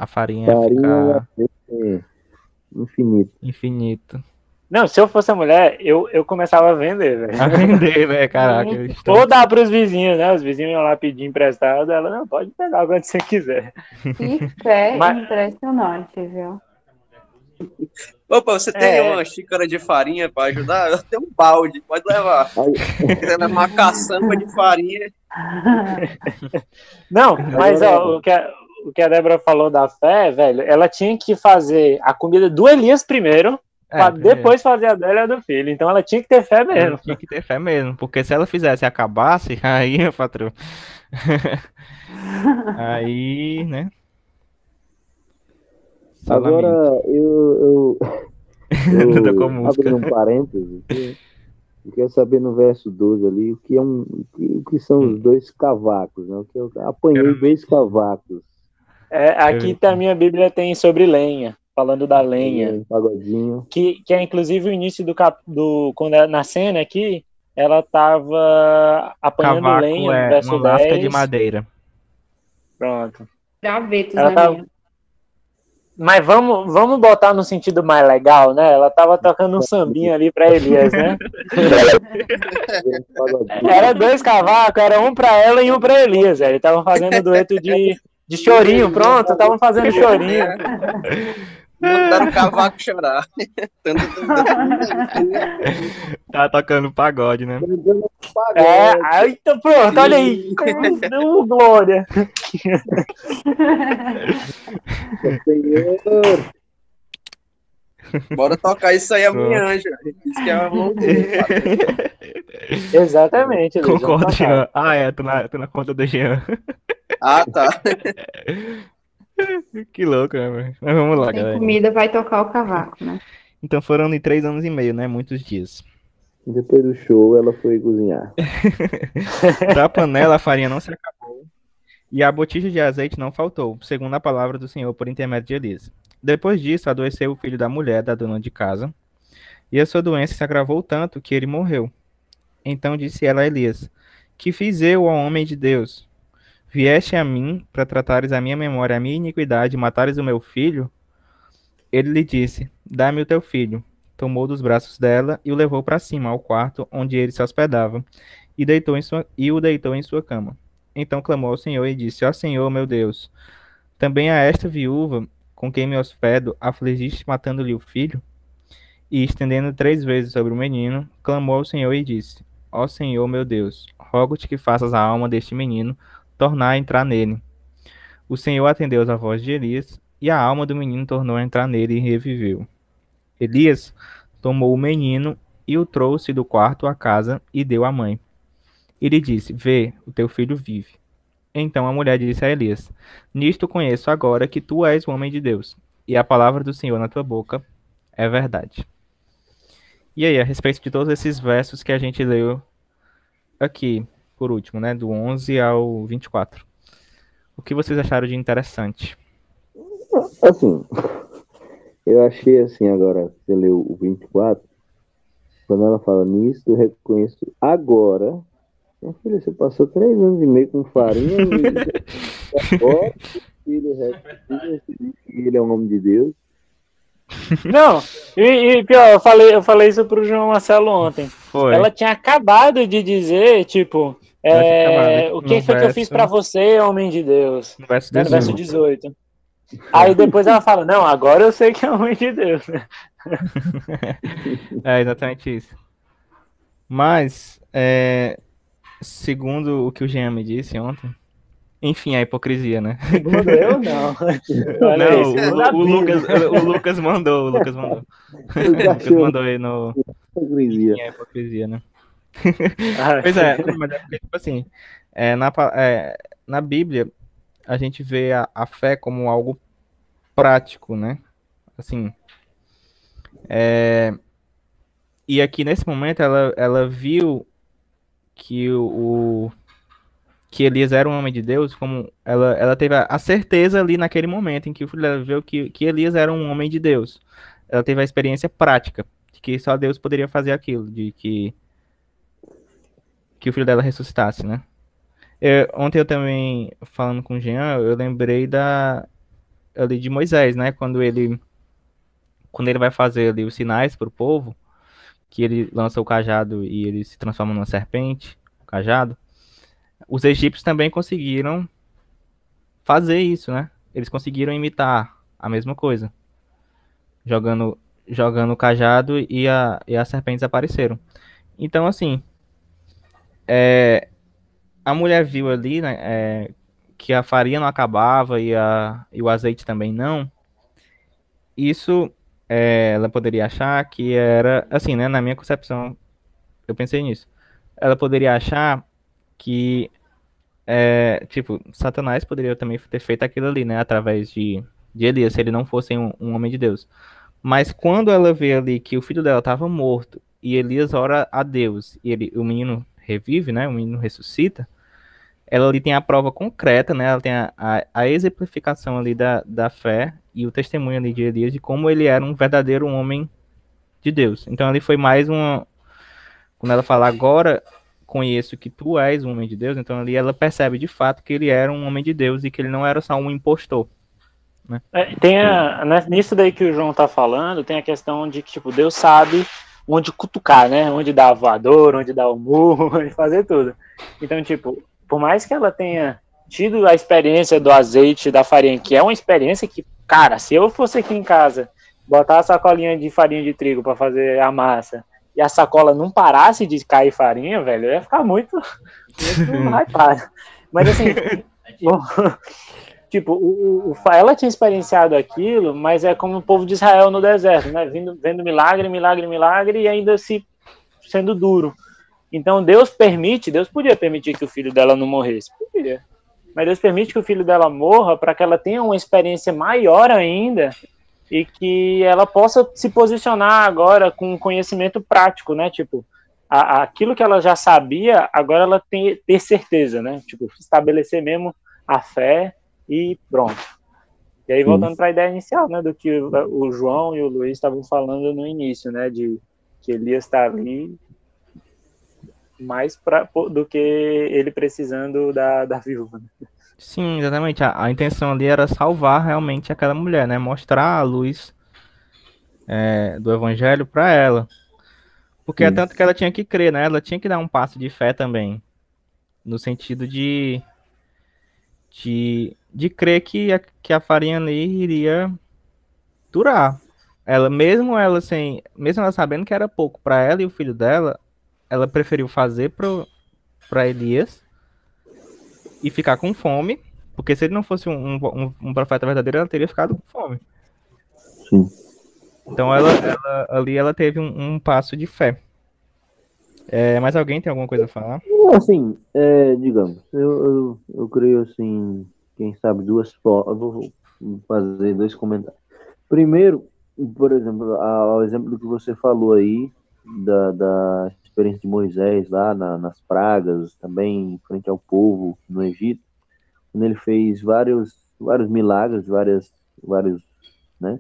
farinha Farinha ficar infinito. infinito. Não, se eu fosse a mulher, eu começava a vender, velho. A vender, né? Caraca. Ou dar pros vizinhos, né? Os vizinhos iam lá pedir emprestado, ela, não, pode pegar quando você quiser. Isso é Mas- impressionante, viu? Opa, você tem uma xícara de farinha para ajudar? Eu tenho um balde, pode levar. Se quiser levar uma caçamba de farinha. Não, mas ó, o que a Débora falou da fé, velho, ela tinha que fazer a comida do Elias primeiro, pra primeiro. depois fazer a dela e a do filho. Então ela tinha que ter fé Ela mesmo. tinha que ter fé mesmo, porque se ela fizesse e acabasse, aí, patrão. Aí, né? Só Agora, lamento. Não tocou eu música. abrindo um parênteses, eu quero saber no verso 12 ali o que são os dois cavacos, né? O que eu apanhei dois cavacos. Aqui a minha Bíblia tem sobre lenha, falando da lenha. Um pagodinho. Que é inclusive o início quando na cena aqui, ela tava apanhando Cavaco lenha no é verso uma lasca de 10. madeira. Pronto. Gravetos Ela na tá... linha. Mas vamos botar no sentido mais legal, né? Ela tava tocando um sambinha ali pra Elias, né? Era dois cavacos, era um pra ela e um pra Elias, velho. Estavam fazendo dueto de chorinho, pronto, estavam fazendo chorinho. Mandaram o cavaco chorar. Tá tocando pagode, né? Aí então pronto, olha aí. Glória. Senhor! Bora tocar isso aí amanhã, já. Isso que é uma loucura. Exatamente, Luiz. Concordo, Jean. Tô na conta do Jean. Ah, tá. Que louco, né, velho? Mas vamos lá, Sem galera. comida vai tocar o cavaco, né? Então foram em 3 anos e meio, né? Muitos dias. Depois do show, ela foi cozinhar. Da panela a farinha não se acabou e a botija de azeite não faltou, segundo a palavra do Senhor por intermédio de Elias. Depois disso, adoeceu o filho da mulher, da dona de casa, e a sua doença se agravou tanto que ele morreu. Então disse ela a Elias: Que fiz eu, ó homem de Deus? Vieste a mim para tratares a minha memória, a minha iniquidade, e matares o meu filho? Ele lhe disse: Dá-me o teu filho. Tomou dos braços dela e o levou para cima, ao quarto onde ele se hospedava, e o deitou em sua cama. Então clamou ao Senhor e disse: Ó Senhor, meu Deus, também a esta viúva com quem me hospedo afligiste matando-lhe o filho? E estendendo 3 vezes sobre o menino, clamou ao Senhor e disse: Ó Senhor, meu Deus, rogo-te que faças a alma deste menino tornar a entrar nele. O Senhor atendeu à voz de Elias, e a alma do menino tornou a entrar nele e reviveu. Elias tomou o menino e o trouxe do quarto à casa e deu à mãe. E lhe disse: Vê, o teu filho vive. Então a mulher disse a Elias: Nisto conheço agora que tu és o homem de Deus, e a palavra do Senhor na tua boca é verdade. E aí, a respeito de todos esses versos que a gente leu aqui, por último, né, do 11 ao 24. O que vocês acharam de interessante? Assim, eu achei assim agora, você leu o 24, quando ela fala nisso, eu reconheço agora. Minha filha, você passou 3 anos e meio com farinha e agora ele é um homem de Deus. Não, e pior, eu falei isso pro João Marcelo ontem. Foi. Ela tinha acabado de dizer, tipo, o que foi que eu fiz pra você, homem de Deus? No verso No 18. verso 18. Aí depois ela fala, não, agora eu sei que é homem de Deus. É exatamente isso. Mas, segundo o que o Jean me disse ontem, enfim, a hipocrisia, né? Segundo eu, não. Olha aí, segundo a Bíblia. O Lucas mandou. O Lucas mandou aí no. Hipocrisia. Enfim, a hipocrisia, né? Pois é, não, mas é porque, tipo assim, na Bíblia, a gente vê a fé como algo prático, né? Assim, e aqui nesse momento ela viu que que Elias era um homem de Deus, como ela teve a certeza ali naquele momento em que o filho dela viu que Elias era um homem de Deus. Ela teve a experiência prática de que só Deus poderia fazer aquilo, de que o filho dela ressuscitasse, né? Ontem eu também, falando com o Jean, eu lembrei ali de Moisés, né? Quando ele vai fazer ali os sinais para o povo, que ele lança o cajado e ele se transforma numa serpente, o cajado. Os egípcios também conseguiram fazer isso, né? Eles conseguiram imitar a mesma coisa, jogando o cajado e as serpentes apareceram. Então, assim, a mulher viu ali, né, que a farinha não acabava e o azeite também não, isso ela poderia achar que era, assim, né, na minha concepção, eu pensei nisso. Ela poderia achar que, tipo, Satanás poderia também ter feito aquilo ali, né, através de Elias, se ele não fosse um homem de Deus. Mas quando ela vê ali que o filho dela estava morto e Elias ora a Deus e o menino revive, né, o menino ressuscita, ela ali tem a prova concreta, né, ela tem a exemplificação ali da fé e o testemunho ali de Elias de como ele era um verdadeiro homem de Deus. Então ali foi mais uma, quando ela fala agora conheço que tu és um homem de Deus, então ali ela percebe de fato que ele era um homem de Deus e que ele não era só um impostor, né? Nisso daí que o João tá falando, tem a questão de que, tipo, Deus sabe onde cutucar, né? Onde dar a voadora, onde dar o murro, onde fazer tudo. Então, tipo, por mais que ela tenha tido a experiência do azeite, da farinha, que é uma experiência que, cara, se eu fosse aqui em casa, botar a sacolinha de farinha de trigo para fazer a massa, e a sacola não parasse de cair farinha, velho, eu ia ficar muito hypado. Mas assim, tipo, ela tinha experienciado aquilo, mas é como o povo de Israel no deserto, né? Vendo milagre, milagre, milagre, e ainda se sendo duro. Então Deus podia permitir que o filho dela não morresse, podia. Mas Deus permite que o filho dela morra para que ela tenha uma experiência maior ainda e que ela possa se posicionar agora com conhecimento prático, né? Tipo, aquilo que ela já sabia, agora ela ter certeza, né? Tipo, estabelecer mesmo a fé e pronto. E aí, voltando para a ideia inicial, né? Do que o João e o Luiz estavam falando no início, né? De que Elias está ali mais do que ele precisando da viúva. Né? Sim, exatamente. A intenção ali era salvar realmente aquela mulher, né? Mostrar a luz do evangelho para ela. Porque é tanto que ela tinha que crer, né? Ela tinha que dar um passo de fé também. No sentido de crer que a farinha ali iria durar. Mesmo ela sabendo que era pouco para ela e o filho dela, ela preferiu fazer para Elias e ficar com fome. Porque se ele não fosse um profeta verdadeiro, ela teria ficado com fome. Sim. Então ali ela teve um passo de fé. Mas alguém tem alguma coisa a falar? Assim, digamos, eu creio assim, quem sabe duas formas, eu vou fazer dois comentários. Primeiro, por exemplo, ao exemplo do que você falou aí, da experiência de Moisés lá nas pragas, também em frente ao povo no Egito, quando ele fez vários milagres, vários, né?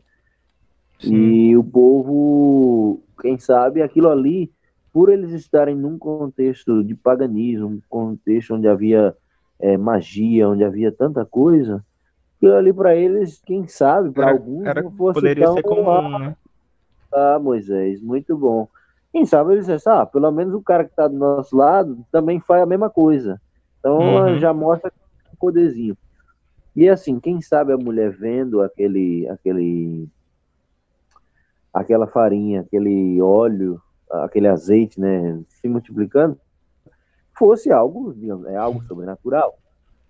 Sim. E o povo, quem sabe, aquilo ali, por eles estarem num contexto de paganismo, um contexto onde havia magia, onde havia tanta coisa, aquilo ali para eles, quem sabe, para alguns não fosse Poderia tão ser comum, né? Moisés, muito bom. Quem sabe eles dizem, pelo menos o cara que está do nosso lado também faz a mesma coisa. Então já mostra um poderzinho. E assim, quem sabe a mulher vendo aquela farinha, aquele óleo, aquele azeite, né, se multiplicando, fosse algo, digamos, algo sobrenatural.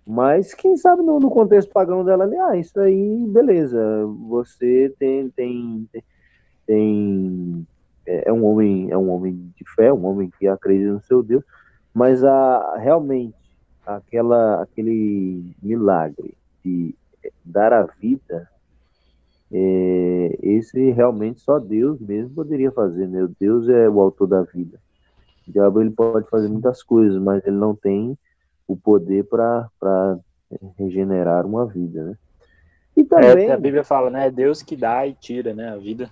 Mas quem sabe no contexto pagão dela ali, isso aí, beleza, você é um homem de fé, um homem que acredita no seu Deus, mas realmente aquele milagre de dar a vida, esse realmente só Deus mesmo poderia fazer, né? Deus é o autor da vida. O diabo ele pode fazer muitas coisas, mas ele não tem o poder para regenerar uma vida, né? E também a Bíblia fala, né? É Deus que dá e tira, né? A vida.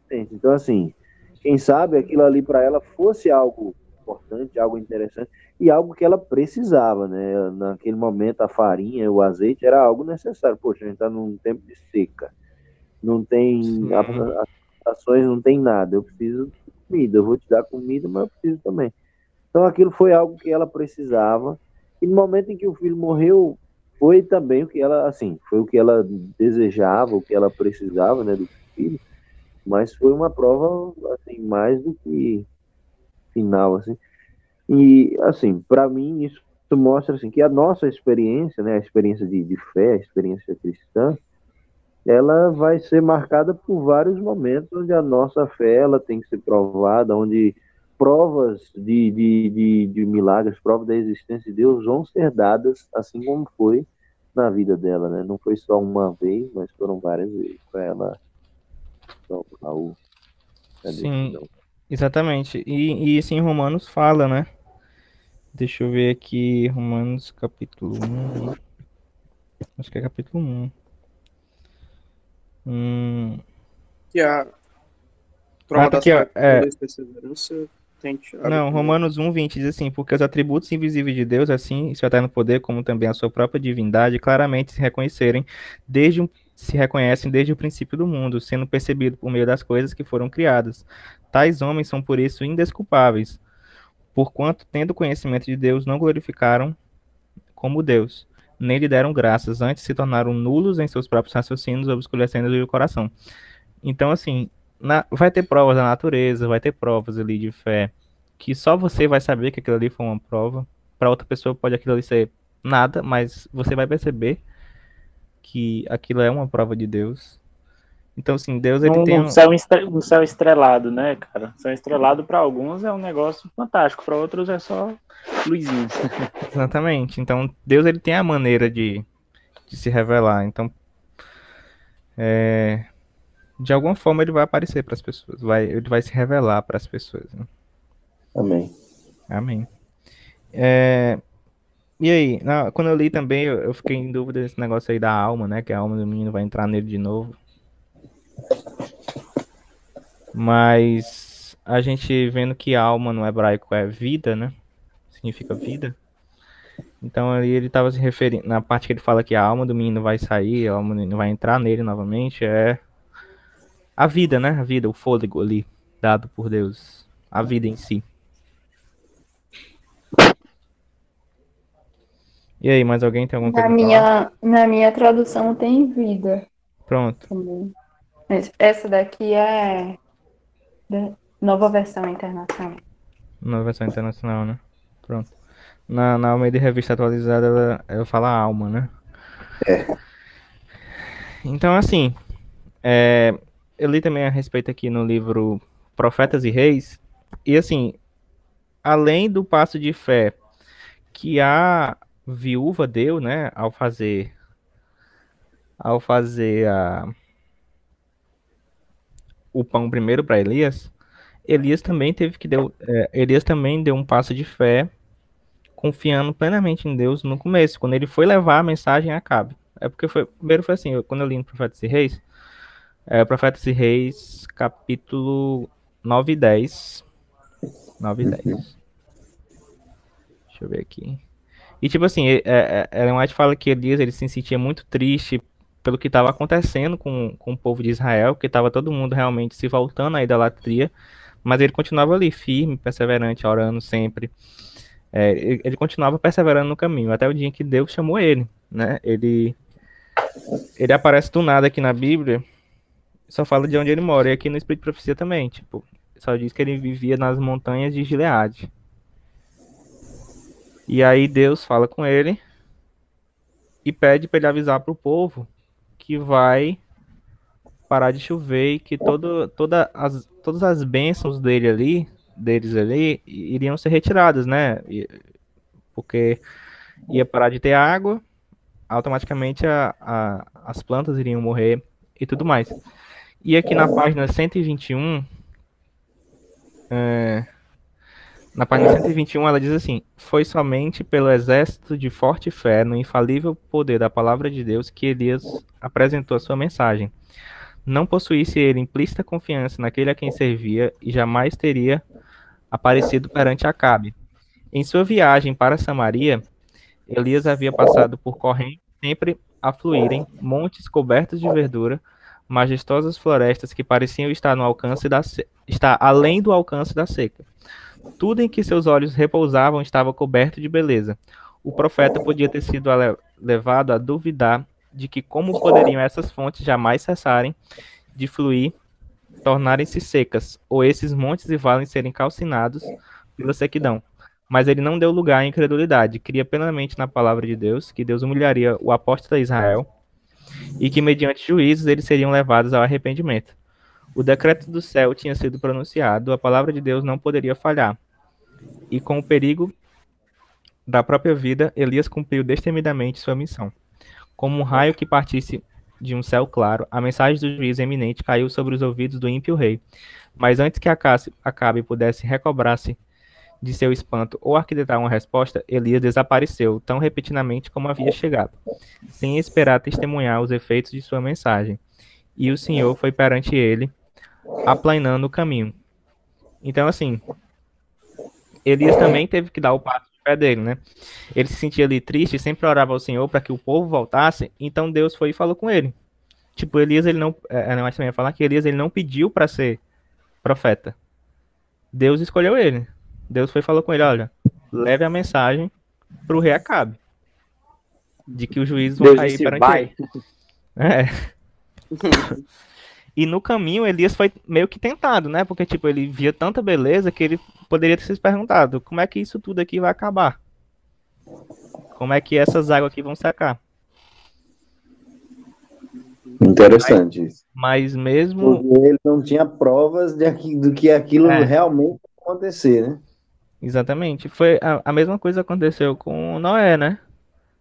Então, assim, quem sabe aquilo ali para ela fosse algo importante, algo interessante e algo que ela precisava, né? Naquele momento, a farinha, o azeite era algo necessário. Poxa, a gente está num tempo de seca, não tem ações, não tem nada. Eu preciso de comida, eu vou te dar comida, mas eu preciso também. Então, aquilo foi algo que ela precisava. E no momento em que o filho morreu, foi também o que ela, assim, foi o que ela desejava, o que ela precisava, né, do filho. Mas foi uma prova, assim, mais do que final, assim. E, assim, para mim, isso isso mostra assim, que a nossa experiência, né, a experiência de fé, a experiência cristã, ela vai ser marcada por vários momentos onde a nossa fé ela tem que ser provada, onde provas de milagres, provas da existência de Deus vão ser dadas, assim como foi na vida dela, né? Não foi só uma vez, mas foram várias vezes para ela tomar a Sim, decisão. exatamente. E isso em Romanos fala, né? Deixa eu ver aqui, Romanos capítulo 1. Acho que é capítulo 1. Que a Ah, prova tá da aqui, ó. sua fé e perseverança tem Tiago Não, também. Romanos 1:20 diz assim, porque os atributos invisíveis de Deus, assim, seu eterno poder, como também a sua própria divindade, claramente se reconhecem desde o princípio do mundo, sendo percebido por meio das coisas que foram criadas. Tais homens são por isso indesculpáveis, porquanto, tendo conhecimento de Deus, não glorificaram como Deus, nem lhe deram graças, antes se tornaram nulos em seus próprios raciocínios, obscurecendo-lhe o coração. Então, assim, vai ter provas da natureza, vai ter provas ali de fé, que só você vai saber que aquilo ali foi uma prova. Para outra pessoa pode aquilo ali ser nada, mas você vai perceber que aquilo é uma prova de Deus. Então, assim, Deus ele tem Um céu estrelado, né, cara? Céu estrelado para alguns é um negócio fantástico, para outros é só luzinha. exatamente. Então, Deus ele tem a maneira de se revelar. Então, de alguma forma ele vai aparecer para as pessoas, ele vai se revelar para as pessoas, né? Amém. Amém. E aí, quando eu li também, eu fiquei em dúvida desse negócio aí da alma, né? Que a alma do menino vai entrar nele de novo. Mas a gente vendo que alma no hebraico é vida, né? Significa vida. Então ali ele estava se referindo, na parte que ele fala que a alma do menino vai sair, a alma do menino vai entrar nele novamente, é a vida, né? A vida, o fôlego ali, dado por Deus. A vida em si. E aí, mais alguém tem alguma coisa Na a falar? minha tradução tem vida Pronto. também. Essa daqui é nova versão internacional. Na versão internacional, né? Pronto. Na Almeida Revista Atualizada, ela fala alma, né? Então, assim, eu li também a respeito aqui no livro Profetas e Reis, e assim, além do passo de fé que a viúva deu, né, ao fazer o pão primeiro para Elias, Elias também deu um passo de fé, confiando plenamente em Deus no começo, quando ele foi levar a mensagem a Acabe. Primeiro foi assim, quando eu li no Profetas e Reis, Profetas e Reis, capítulo 9 e 10. 9 e 10. Deixa eu ver aqui. E tipo assim, Ellen White fala que Elias ele se sentia muito triste pelo que estava acontecendo com o povo de Israel, que estava todo mundo realmente se voltando à idolatria, mas ele continuava ali firme, perseverante, orando sempre. Ele continuava perseverando no caminho, até o dia em que Deus chamou ele, né? Ele aparece do nada aqui na Bíblia, só fala de onde ele mora, e aqui no Espírito de Profecia também, tipo, só diz que ele vivia nas montanhas de Gileade. E aí Deus fala com ele e pede para ele avisar para o povo que vai parar de chover e que todas as bênçãos deles ali, iriam ser retiradas, né? Porque ia parar de ter água, automaticamente as plantas iriam morrer e tudo mais. E aqui na página 121, ela diz assim: Foi somente pelo exército de forte fé no infalível poder da palavra de Deus que Elias apresentou a sua mensagem. Não possuísse ele implícita confiança naquele a quem servia e jamais teria aparecido perante Acabe. Em sua viagem para Samaria, Elias havia passado por correntes sempre a fluírem, montes cobertos de verdura, majestosas florestas que pareciam estar estar além do alcance da seca. Tudo em que seus olhos repousavam estava coberto de beleza. O profeta podia ter sido levado a duvidar de que como poderiam essas fontes jamais cessarem de fluir, tornarem-se secas, ou esses montes e vales serem calcinados pela sequidão. Mas ele não deu lugar à incredulidade, cria plenamente na palavra de Deus, que Deus humilharia o apóstolo de Israel e que, mediante juízos, eles seriam levados ao arrependimento. O decreto do céu tinha sido pronunciado, a palavra de Deus não poderia falhar. E com o perigo da própria vida, Elias cumpriu destemidamente sua missão. Como um raio que partisse de um céu claro, a mensagem do juízo eminente caiu sobre os ouvidos do ímpio rei. Mas antes que Acabe pudesse recobrar-se de seu espanto ou arquitetar uma resposta, Elias desapareceu tão repentinamente como havia chegado, sem esperar testemunhar os efeitos de sua mensagem. E o Senhor foi perante ele, aplanando o caminho. Então, assim, Elias também teve que dar o passo de fé dele, né? Ele se sentia ali triste, sempre orava ao Senhor para que o povo voltasse, então Deus foi e falou com ele. Tipo, Elias, ele não... Mas também ia falar que Elias, ele não pediu para ser profeta. Deus escolheu ele. Deus foi e falou com ele, olha, leve a mensagem para o rei Acabe, de que os juízes vão Deus cair disse, perante vai. ele. E no caminho, Elias foi meio que tentado, né? Porque, tipo, ele via tanta beleza que ele poderia ter se perguntado, como é que isso tudo aqui vai acabar? Como é que essas águas aqui vão secar? Interessante isso. Mas mesmo... Porque ele não tinha provas do que aquilo realmente ia acontecer, né? Exatamente. Foi a mesma coisa aconteceu com Noé, né?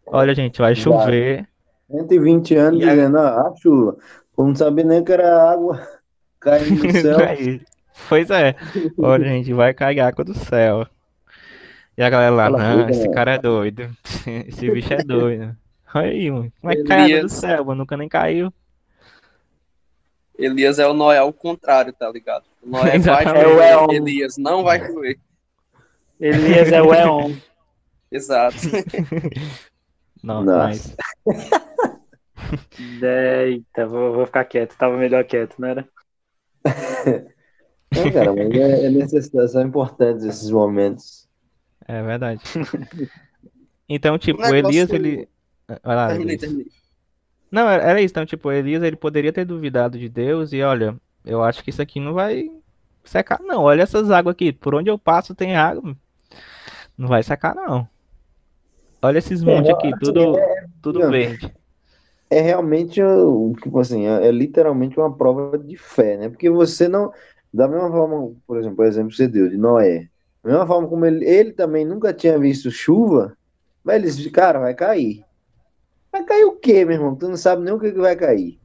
Olha, gente, vai chover. 120 anos dizendo, chuva. Não sabia nem que era água caindo do céu. Pois é. Olha, gente, vai cair água do céu. E a galera lá, não, esse cara é doido. Esse bicho é doido. Olha aí, mano. Como é que cai água do céu, mano? Nunca nem caiu. Elias é o Noé ao contrário, tá ligado? O Noé vai chover, Elias não vai chover. Elias é o Eon. Exato. Não, mas... Eita, vou ficar quieto. Tava melhor quieto, não era? Não, cara, mas é necessário, são importantes esses momentos. É verdade. Então, tipo, o Elias, ele... Vai lá, Terminei. Não, era isso. Então, tipo, Elias, ele poderia ter duvidado de Deus e, olha, eu acho que isso aqui não vai secar, não. Olha essas águas aqui. Por onde eu passo tem água. Não vai secar, não. Olha esses montes aqui, tudo verde. É realmente, tipo assim, é literalmente uma prova de fé, né? Porque você não... Da mesma forma, por exemplo, o exemplo que você deu de Noé. Da mesma forma como ele também nunca tinha visto chuva, mas ele disse, cara, vai cair. Vai cair o quê, meu irmão? Tu não sabe nem o que vai cair.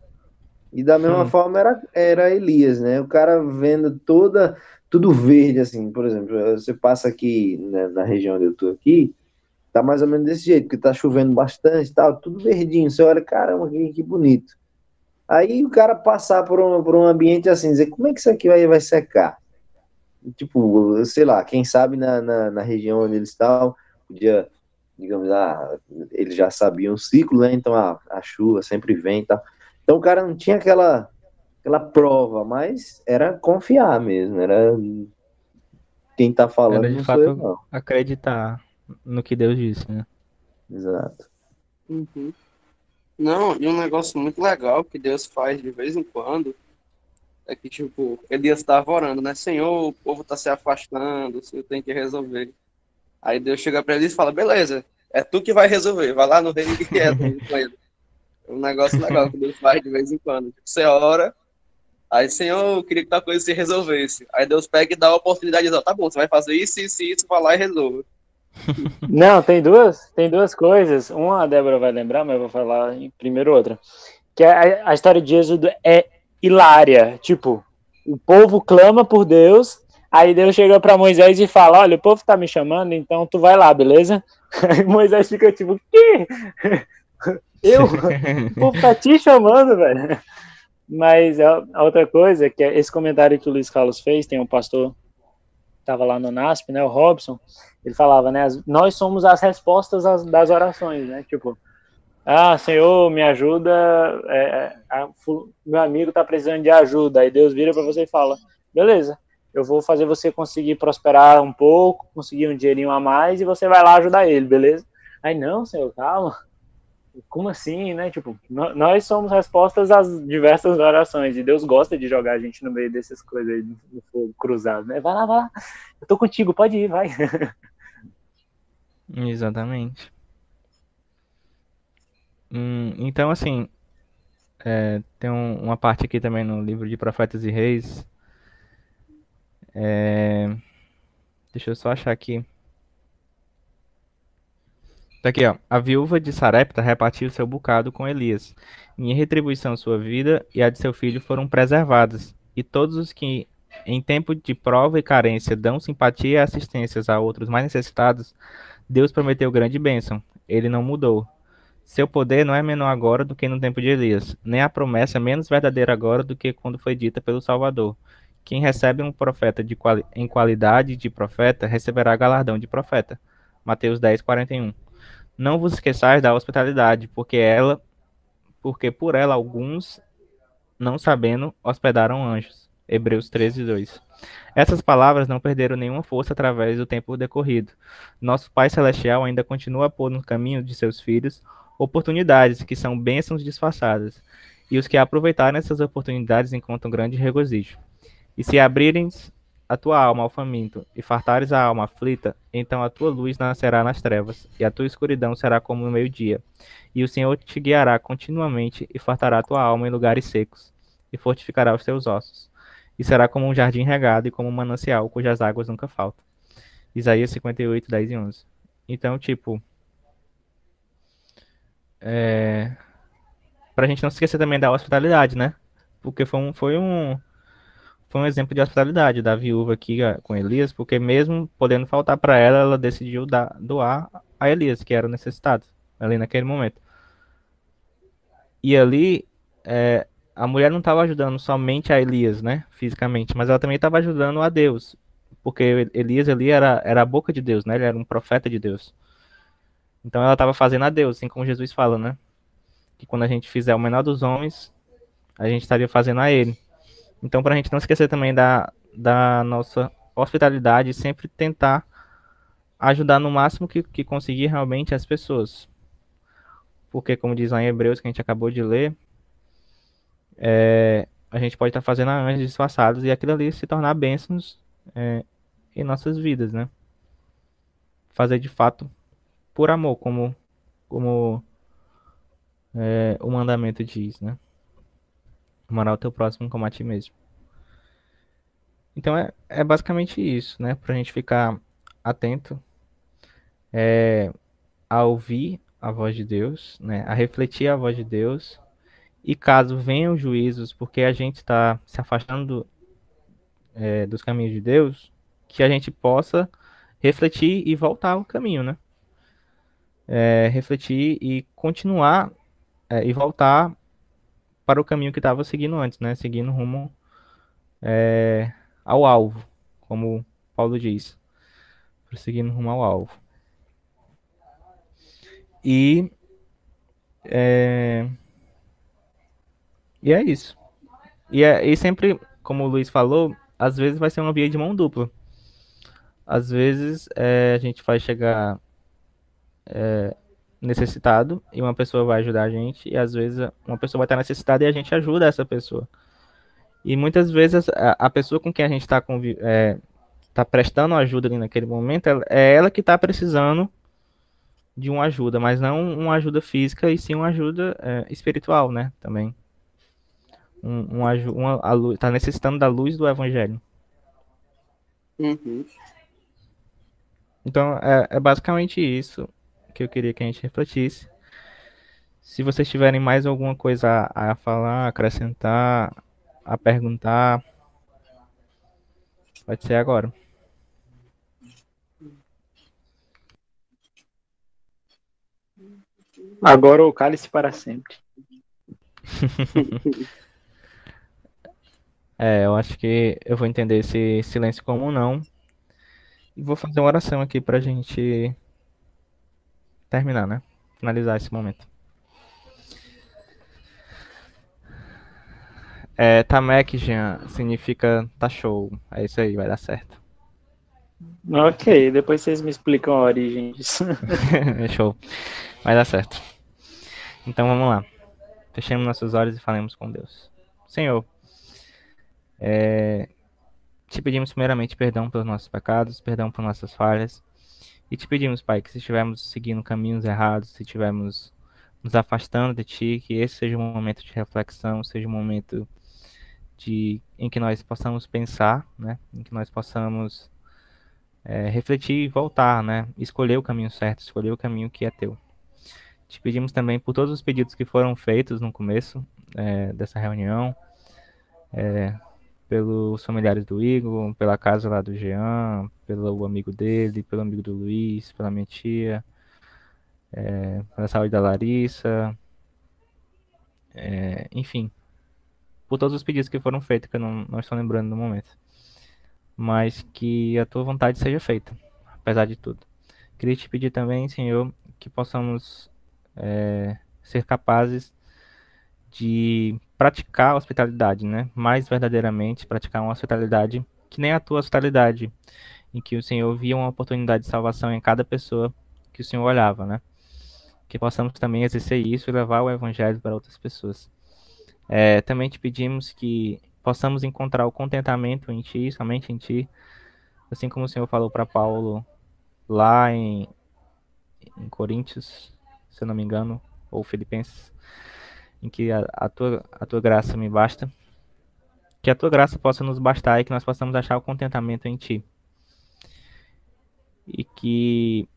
E da mesma forma era Elias, né? O cara vendo tudo verde, assim. Por exemplo, você passa aqui, né, na região onde eu tô aqui, tá mais ou menos desse jeito, porque tá chovendo bastante, tal, tudo verdinho. Você olha, caramba, que bonito. Aí o cara passar por um ambiente assim, dizer, como é que isso aqui vai secar? Tipo, sei lá, quem sabe na região onde eles estavam, podia, digamos, eles já sabiam o ciclo, né? Então a chuva sempre vem e tal. Então o cara não tinha aquela prova, mas era confiar mesmo, era quem tá falando, Era de não sou eu, fato não. acreditar no que Deus disse, né? Exato. Uhum. Não, e um negócio muito legal que Deus faz de vez em quando é que, tipo, Elias estava orando, né? Senhor, o povo tá se afastando, o Senhor tem que resolver. Aí Deus chega para ele e fala, beleza, é tu que vai resolver, vai lá no reino que é com ele. É um negócio legal que Deus faz de vez em quando. Tipo, você ora, aí, Senhor, eu queria que tal coisa se resolvesse. Aí Deus pega e dá a oportunidade de dizer, tá bom, você vai fazer isso, vai lá e resolve. Não, tem duas coisas. Uma a Débora vai lembrar, mas eu vou falar primeiro outra. Que a história de Êxodo é hilária. Tipo, o povo clama por Deus, aí Deus chega para Moisés e fala, olha, o povo tá me chamando, então tu vai lá, beleza? Aí Moisés fica tipo, quê? O povo tá te chamando, velho. Mas a outra coisa, que é esse comentário que o Luiz Carlos fez, tem um pastor que estava lá no NASP, né, o Robson, ele falava, né, nós somos as respostas das orações, né, tipo, Senhor, me ajuda, meu amigo está precisando de ajuda, aí Deus vira para você e fala, beleza, eu vou fazer você conseguir prosperar um pouco, conseguir um dinheirinho a mais, e você vai lá ajudar ele, beleza? Aí, não, Senhor, calma, como assim, né, tipo, nós somos respostas às diversas orações, e Deus gosta de jogar a gente no meio dessas coisas aí, no fogo cruzado, né, vai lá, eu tô contigo, pode ir, vai. Exatamente. Então, assim, tem uma parte aqui também no livro de Profetas e Reis. É, deixa eu só achar aqui. Tá aqui, ó. A viúva de Sarepta repartiu seu bocado com Elias. Em retribuição, sua vida e a de seu filho foram preservadas. E todos os que, em tempo de prova e carência, dão simpatia e assistências a outros mais necessitados, Deus prometeu grande bênção. Ele não mudou. Seu poder não é menor agora do que no tempo de Elias, nem a promessa é menos verdadeira agora do que quando foi dita pelo Salvador. Quem recebe um profeta em qualidade de profeta receberá galardão de profeta. Mateus 10:41. Não vos esqueçais da hospitalidade, porque por ela alguns, não sabendo, hospedaram anjos. Hebreus 13:2. Essas palavras não perderam nenhuma força através do tempo decorrido. Nosso Pai Celestial ainda continua a pôr no caminho de seus filhos oportunidades que são bênçãos disfarçadas, e os que aproveitarem essas oportunidades encontram grande regozijo. E se abrires a tua alma ao faminto e fartares a alma aflita, então a tua luz nascerá nas trevas, e a tua escuridão será como o meio-dia. E o Senhor te guiará continuamente e fartará a tua alma em lugares secos, e fortificará os teus ossos. E será como um jardim regado e como um manancial cujas águas nunca faltam. Isaías 58, 10 e 11. Então, tipo, pra gente não se esquecer também da hospitalidade, né? Porque foi um exemplo de hospitalidade da viúva aqui com Elias, porque mesmo podendo faltar para ela, ela decidiu doar a Elias, que era necessitado ali naquele momento. E ali, a mulher não estava ajudando somente a Elias, né, fisicamente, mas ela também estava ajudando a Deus, porque Elias ali era a boca de Deus, né, ele era um profeta de Deus. Então ela estava fazendo a Deus, assim como Jesus fala, né, que quando a gente fizer o menor dos homens, a gente estaria fazendo a ele. Então, para a gente não esquecer também da nossa hospitalidade, sempre tentar ajudar no máximo que conseguir realmente as pessoas. Porque, como diz lá em Hebreus, que a gente acabou de ler, a gente pode estar fazendo a anjos disfarçados e aquilo ali se tornar bênçãos em nossas vidas, né? Fazer de fato por amor, como o mandamento diz, né? Amar o teu próximo como a ti mesmo. Então é basicamente isso, né? Pra gente ficar atento a ouvir a voz de Deus, né? A refletir a voz de Deus. E caso venham juízos, porque a gente está se afastando dos caminhos de Deus, que a gente possa refletir e voltar ao caminho, né? Refletir e continuar e voltar para o caminho que estava seguindo antes, né? Seguindo rumo ao alvo, como Paulo diz, prosseguindo rumo ao alvo. E e é isso. E sempre, como o Luiz falou, às vezes vai ser uma via de mão dupla. Às vezes a gente vai chegar necessitado e uma pessoa vai ajudar a gente, e às vezes uma pessoa vai estar necessitada e a gente ajuda essa pessoa. E muitas vezes a pessoa com quem a gente está tá prestando ajuda ali naquele momento, é ela que está precisando de uma ajuda, mas não uma ajuda física, e sim uma ajuda espiritual, né? Também. Tá necessitando da luz do evangelho. Uhum. Então, é basicamente isso que eu queria que a gente refletisse. Se vocês tiverem mais alguma coisa a falar, acrescentar, a perguntar, pode ser agora. Agora o cálice para sempre. Eu acho que eu vou entender esse silêncio como um não. E vou fazer uma oração aqui pra gente terminar, né? Finalizar esse momento. Tamek, Jean, significa tá show. É isso aí, vai dar certo. Ok, depois vocês me explicam a origem disso. Show. Vai dar certo. Então vamos lá. Fechemos nossos olhos e falemos com Deus. Senhor, te pedimos primeiramente perdão pelos nossos pecados, perdão por nossas falhas. E te pedimos, Pai, que se estivermos seguindo caminhos errados, se estivermos nos afastando de Ti, que esse seja um momento de reflexão, seja um momento em que nós possamos pensar, né? Em que nós possamos refletir e voltar, né? Escolher o caminho certo, escolher o caminho que é Teu. Te pedimos também por todos os pedidos que foram feitos no começo dessa reunião, pelos familiares do Igor, pela casa lá do Jean, pelo amigo dele, pelo amigo do Luiz, pela minha tia, pela saúde da Larissa, enfim, por todos os pedidos que foram feitos, que eu não estou lembrando no momento. Mas que a tua vontade seja feita, apesar de tudo. Queria te pedir também, Senhor, que possamos ser capazes de praticar a hospitalidade, né? Mais verdadeiramente, praticar uma hospitalidade que nem a tua hospitalidade, em que o Senhor via uma oportunidade de salvação em cada pessoa que o Senhor olhava, né? Que possamos também exercer isso e levar o Evangelho para outras pessoas. Também te pedimos que possamos encontrar o contentamento em Ti, somente em Ti, assim como o Senhor falou para Paulo lá em Coríntios, se eu não me engano, ou Filipenses, em que a tua graça me basta. Que a tua graça possa nos bastar e que nós possamos achar o contentamento em Ti. E que,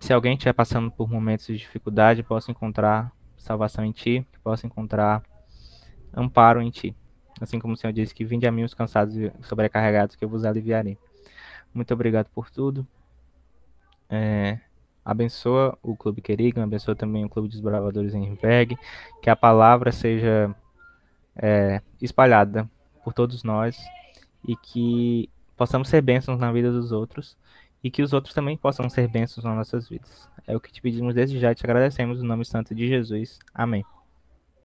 se alguém estiver passando por momentos de dificuldade, possa encontrar salvação em Ti, que possa encontrar amparo em Ti. Assim como o Senhor disse, que vinde a mim os cansados e sobrecarregados, que eu vos aliviarei. Muito obrigado por tudo. Abençoa o Clube Querigan, abençoa também o Clube dos Bravadores em Rimberg, que a palavra seja espalhada por todos nós e que possamos ser bênçãos na vida dos outros e que os outros também possam ser bênçãos nas nossas vidas. É o que te pedimos desde já e te agradecemos no nome santo de Jesus. Amém.